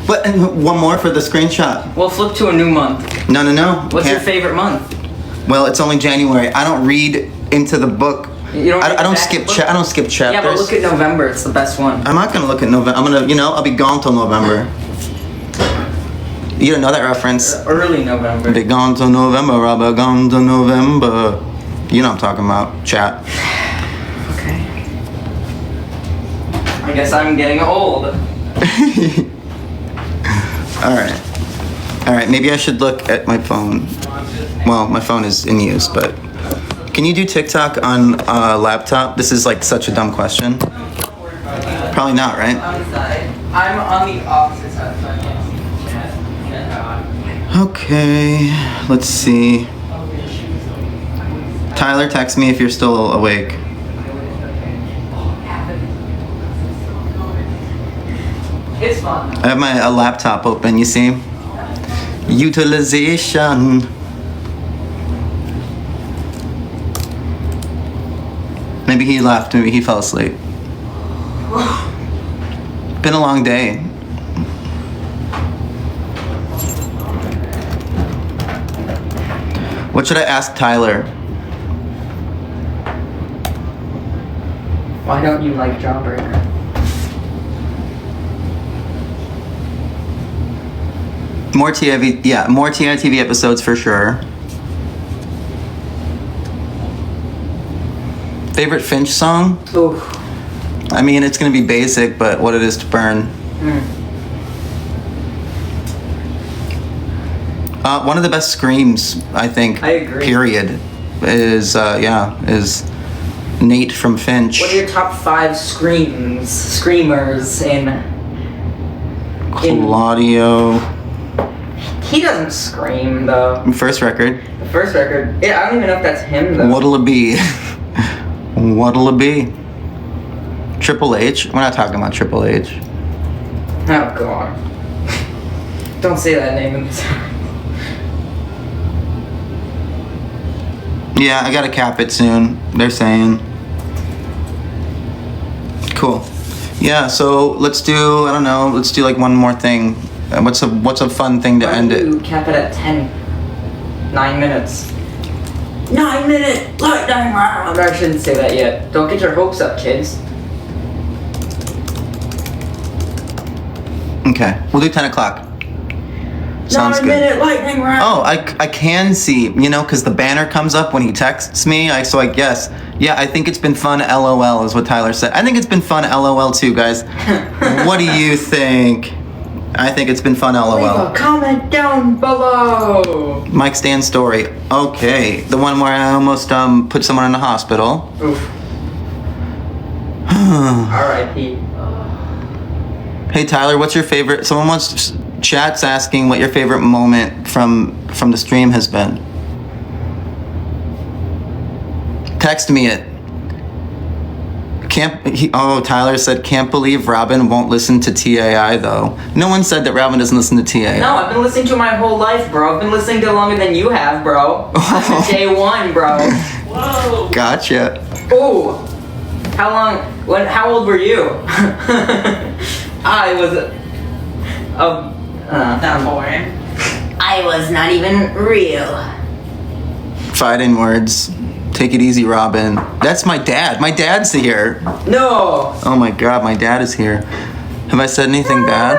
But and one more for the screenshot. We'll flip to a new month. No. What's your favorite month? Well, it's only January. I don't read into the book. You don't. I don't skip. I don't skip chapters. Yeah, but look at November. It's the best one. I'm not gonna look at November. I'm gonna, I'll be gone till November. You don't know that reference? Early November. Be gone till November. I'll be gone till November. You know what I'm talking about, chat. Okay. I guess I'm getting old. All right. Maybe I should look at my phone. Well, my phone is in use, but can you do TikTok on a laptop? This is like such a dumb question. Probably not, right? I'm on the opposite side. Okay, let's see. Tyler, text me if you're still awake. It's fun. I have my laptop open, you see? Utilization. Maybe he left, maybe he fell asleep. Been a long day. What should I ask Tyler? Why don't you like Jawbreaker? More TITV episodes for sure. Favorite Finch song? Oof. I mean, it's gonna be basic, but What It Is to Burn. One of the best screams, I think. I agree. Period. Is Nate from Finch. What are your top 5 screamers in? Claudio. He doesn't scream though. First record. The first record. Yeah, I don't even know if that's him though. What'll it be? What'll it be? Triple H? We're not talking about Triple H. Oh god. Don't say that name in this. Yeah, I gotta cap it soon. They're saying. Cool. Yeah, so let's do, I don't know, let's do like one more thing. What's a fun thing to end You it? cap it at 10. 9 minutes. 9 minute lightning round. I shouldn't say that yet. Don't get your hopes up, kids. Okay, we'll do 10 o'clock. Sounds 9 good. minute lightning round. Oh, I can see, because the banner comes up when he texts me, so I guess. Yeah, I think it's been fun, LOL, is what Tyler said. I think it's been fun, LOL, too, guys. What do you think? I think it's been fun, Leave LOL. a comment down below. Mike Stan's story. Okay, the one where I almost put someone in the hospital. Oof. R.I.P. Hey Tyler, what's your favorite? Someone wants chat's asking what your favorite moment from the stream has been. Text me it. Tyler said can't believe Robin won't listen to TAI though. No one said that Robin doesn't listen to TAI. No, I've been listening to my whole life, bro. I've been listening to it longer than you have, bro. I'm day one, bro. Whoa. Gotcha. Ooh. How old were you? I was not born. I was not even real. Fighting words. Take it easy, Robin. That's my dad. My dad's here. No. Oh my god, my dad is here. Have I said anything bad?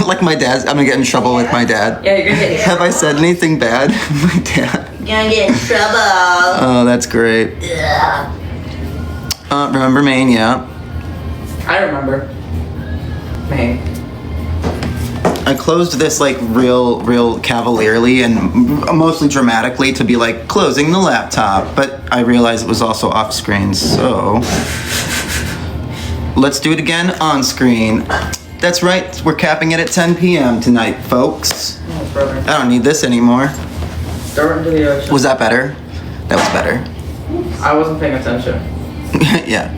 Like my dad's. I'm gonna get in trouble with my dad. Yeah, you're gonna get in trouble. Have I said anything bad? My dad. You're gonna get in trouble. Oh, that's great. Remember Maine? Yeah. I remember. Maine. I closed this like real cavalierly and mostly dramatically to be like closing the laptop, but I realized it was also off screen, so let's do it again on screen. That's right, we're capping it at 10 p.m. tonight, folks. Oh, brother. I don't need this anymore. Throw it into the ocean. Was that better? That was better. I wasn't paying attention. Yeah.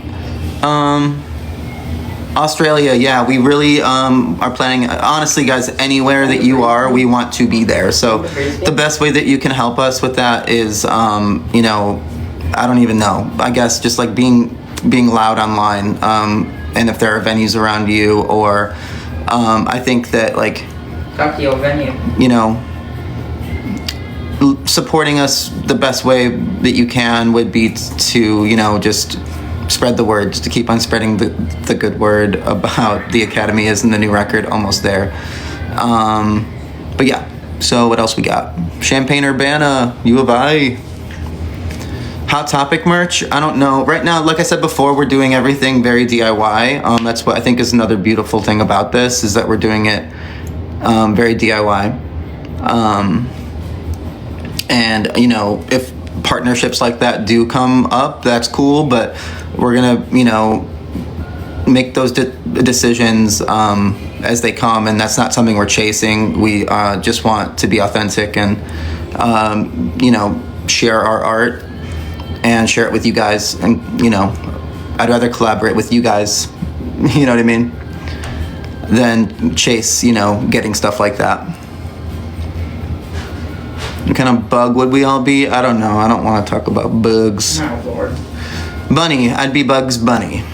Australia, yeah, we really are planning, honestly guys, anywhere that you are, we want to be there. So the best way that you can help us with that is, I don't even know, I guess just like being loud online, and if there are venues around you, or I think that like, Talk to your venue. Supporting us the best way that you can would be to, just spread the word, to keep on spreading the good word about the Academy is in the new record, almost there. But yeah, so what else we got? Champaign-Urbana, U of I. Hot Topic merch, I don't know. Right now, like I said before, we're doing everything very DIY. That's what I think is another beautiful thing about this, is that we're doing it very DIY. And, if partnerships like that do come up, that's cool, but we're gonna, make those decisions as they come, and that's not something we're chasing. We just want to be authentic and, share our art and share it with you guys. And, I'd rather collaborate with you guys, you know what I mean, than chase, getting stuff like that. What kind of bug would we all be? I don't know. I don't want to talk about bugs. Oh, Lord. Bunny. I'd be Bugs Bunny.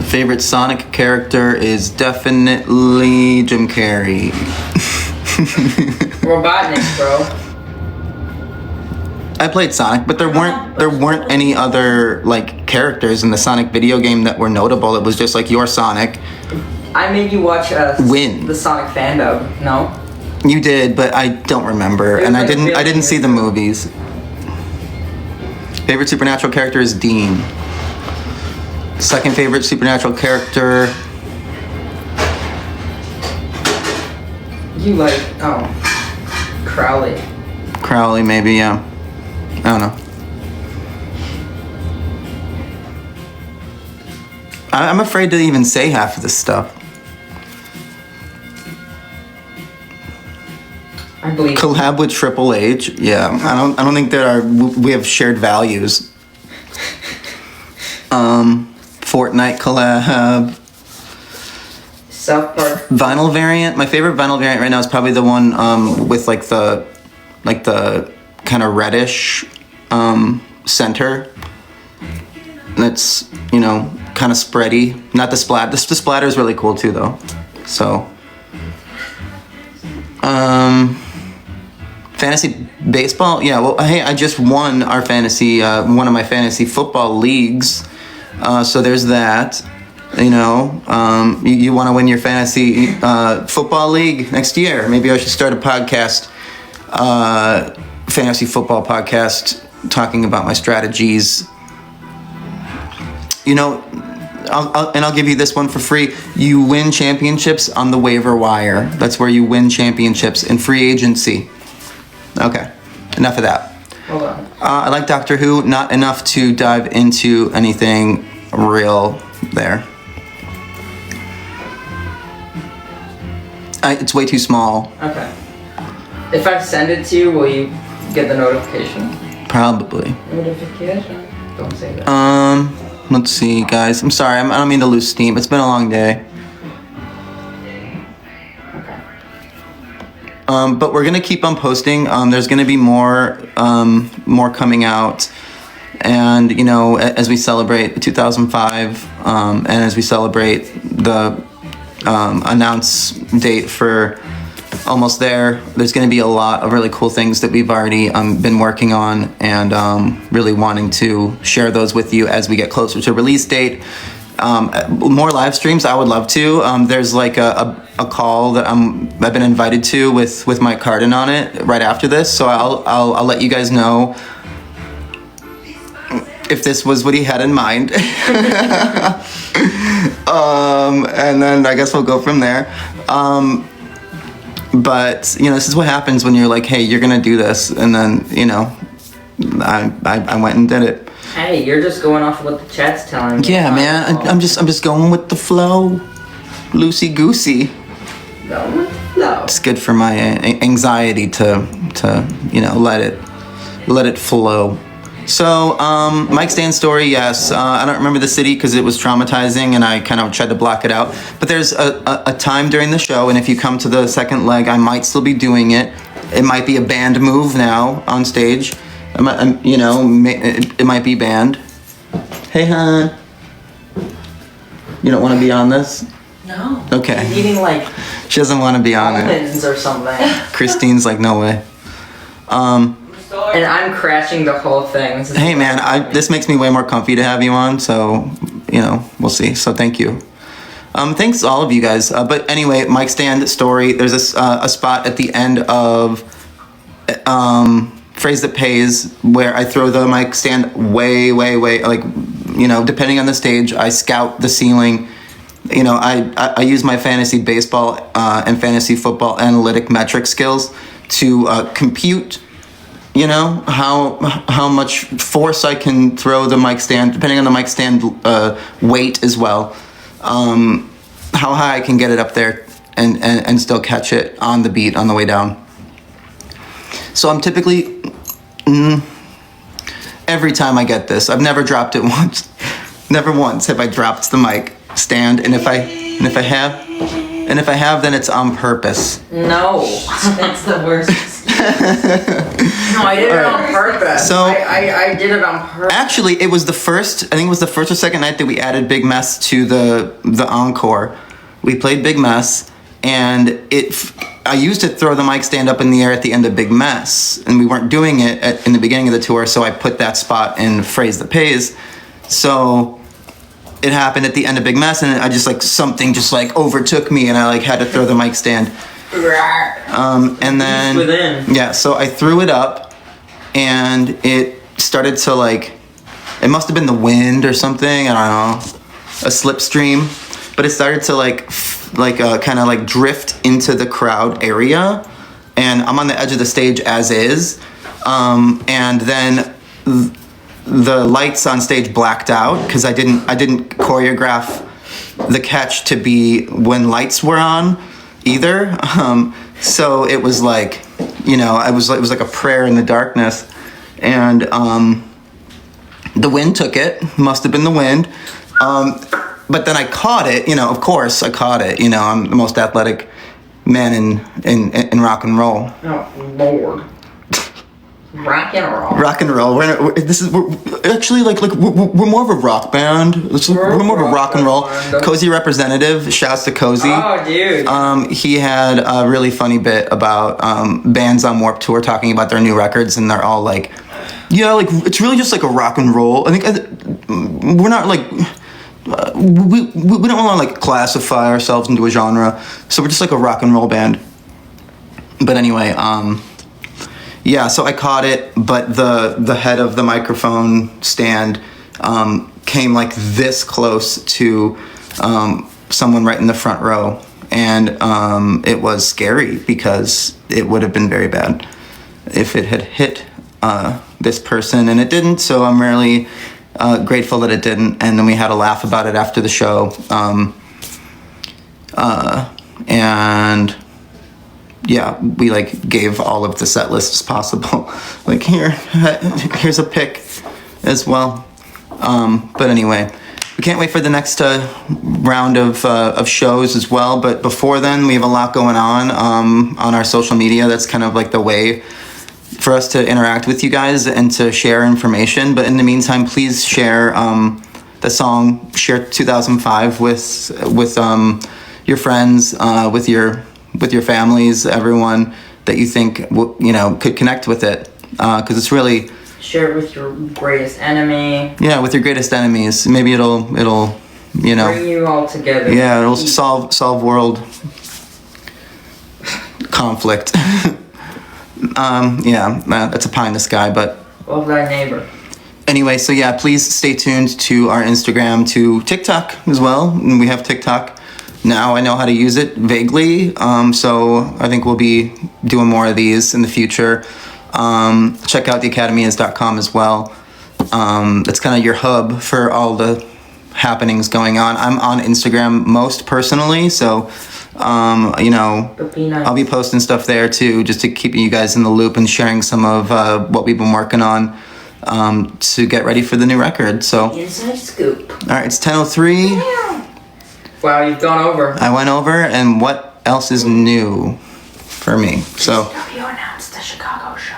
Favorite Sonic character is definitely Jim Carrey. Robotnik, bro. I played Sonic, but there weren't any other like characters in the Sonic video game that were notable. It was just like your Sonic. I made you watch Win. the Sonic fan dub. No? You did, but I don't remember, and I didn't see the movies. Favorite Supernatural character is Dean. Second favorite Supernatural character. You like, Crowley. Crowley, maybe, yeah. I don't know. I'm afraid to even say half of this stuff. I believe. Collab with Triple H. Yeah, I don't think that we have shared values. Fortnite collab. South Park Vinyl variant. My favorite vinyl variant right now is probably the one with like the kind of reddish center. That's, you know, kind of spready. Not the splat. The splatter is really cool too, though. So, fantasy baseball. Yeah. Well, hey, I just won our fantasy, one of my fantasy football leagues. So there's that. You know, you want to win your fantasy football league next year. Maybe I should start a podcast, fantasy football podcast, talking about my strategies. You know, I'll give you this one for free. You win championships on the waiver wire. That's where you win championships in free agency. Okay, enough of that. Hold on. I like Doctor Who. Not enough to dive into anything real there. It's way too small. Okay. If I send it to you, will you get the notification? Probably. Notification? Don't say that. Let's see, guys. I'm sorry. I don't mean to lose steam. It's been a long day. Okay. But we're gonna keep on posting. There's gonna be more coming out, and you know, as we celebrate 2005, and as we celebrate the announce date for Almost There, there's going to be a lot of really cool things that we've already been working on, and really wanting to share those with you as we get closer to release date. More live streams, I would love to. There's like a call that I've been invited to with Mike Carden on it right after this, so I'll let you guys know if this was what he had in mind. And then I guess we'll go from there. But, you know, this is what happens when you're like, hey, you're going to do this. And then, you know, I went and did it. Hey, you're just going off of what the chat's telling you. Yeah, man. I'm just going with the flow. Loosey goosey. Going with the flow. It's good for my anxiety to you know, let it flow. So, Mike Stan's story, yes. I don't remember the city because it was traumatizing and I kind of tried to block it out. But there's a time during the show, and if you come to the second leg, I might still be doing it. It might be a band move now on stage. You know, it might be banned. Hey, hon. You don't want to be on this? No. Okay. She's eating like She doesn't want to be on it. almonds or something. Christine's like, no way. And I'm crashing the whole thing. Hey, man, this makes me way more comfy to have you on, so, you know, we'll see. So thank you. Thanks all of you guys. But anyway, Mike Stand story. There's a spot at the end of Phrase That Pays where I throw the mic stand way, like, you know, depending on the stage, I scout the ceiling. You know, I use my fantasy baseball and fantasy football analytic metric skills to compute, you know, how much force I can throw the mic stand, depending on the mic stand weight as well. How high I can get it up there and still catch it on the beat on the way down. So I'm typically, every time I get this, I've never dropped it once. Never once have I dropped the mic stand, and if I have, then it's on purpose. No, that's the worst. No, I did it on purpose. So I did it on purpose. Actually, it was the first or second night that we added Big Mess to the encore. We played Big Mess, and I used to throw the mic stand up in the air at the end of Big Mess, and we weren't doing it in the beginning of the tour, so I put that spot in Phrase That Pays. So it happened at the end of Big Mess, and I just like something just like overtook me, and I like had to throw the mic stand. And then yeah, so I threw it up, and it started to like, it must have been the wind or something, I don't know, a slipstream, but it started to like kind of like drift into the crowd area, and I'm on the edge of the stage as is, and then the lights on stage blacked out because I didn't choreograph the catch to be when lights were on either. So it was like, you know, it was like a prayer in the darkness, and the wind took it. Must have been the wind. but then I caught it. Of course I caught it. I'm the most athletic man in rock and roll. Oh Lord. Rock and roll. Rock and roll. We're actually we're more of a rock band. We're more of a rock and roll. Cozy representative. Shouts to Cozy. Oh, dude. He had a really funny bit about bands on Warped Tour talking about their new records, and they're all like, "Yeah, like it's really just like a rock and roll." I think we're not like. We don't want to like classify ourselves into a genre, so we're just like a rock and roll band. But anyway, yeah, so I caught it, but the head of the microphone stand came like this close to someone right in the front row, and it was scary because it would have been very bad if it had hit this person, and it didn't. So I'm really grateful that it didn't, and then we had a laugh about it after the show, and yeah, we like gave all of the set list as possible. Like here's a pick as well. But anyway, we can't wait for the next round of shows as well. But before then, we have a lot going on our social media. That's kind of like the way for us to interact with you guys and to share information. But in the meantime, please share the song "Share 2005" with your friends, with your families, everyone that you think could connect with it, because it's really. Share it with your greatest enemy. Yeah, with your greatest enemies. Maybe it'll bring you all together. Yeah, it'll solve world conflict. Yeah, that's a pie in the sky, but. Love thy neighbor. Anyway, so yeah, please stay tuned to our Instagram, to TikTok as well. We have TikTok. Now I know how to use it vaguely, so I think we'll be doing more of these in the future. Check out theacademyias.com as well. That's kind of your hub for all the happenings going on. I'm on Instagram most personally, so I'll be posting stuff there too, just to keep you guys in the loop and sharing some of what we've been working on to get ready for the new record. So inside scoop. All right, it's 10:03. Wow, you've gone over. I went over, and what else is new for me? So. You announced the Chicago show.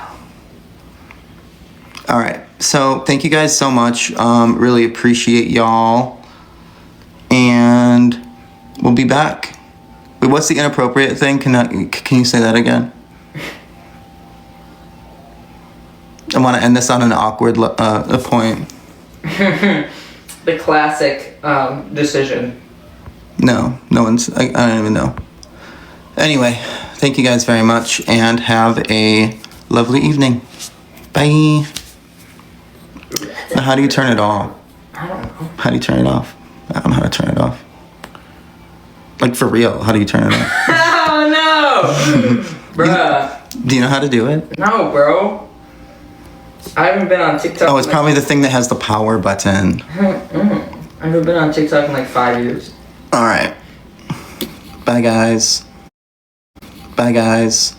All right. So thank you guys so much. Really appreciate y'all, and we'll be back. Wait, what's the inappropriate thing? Can you say that again? I want to end this on an awkward point. The classic decision. No one's. I don't even know. Anyway, thank you guys very much, and have a lovely evening. Bye. Now, how do you turn it off? I don't know. How do you turn it off? I don't know how to turn it off. Like, for real, how do you turn it off? Oh, no! Bruh. Do you know how to do it? No, bro. I haven't been on TikTok. Oh, it's probably the thing that has the power button. I haven't been on TikTok in like 5 years. All right. Bye, guys. Bye, guys.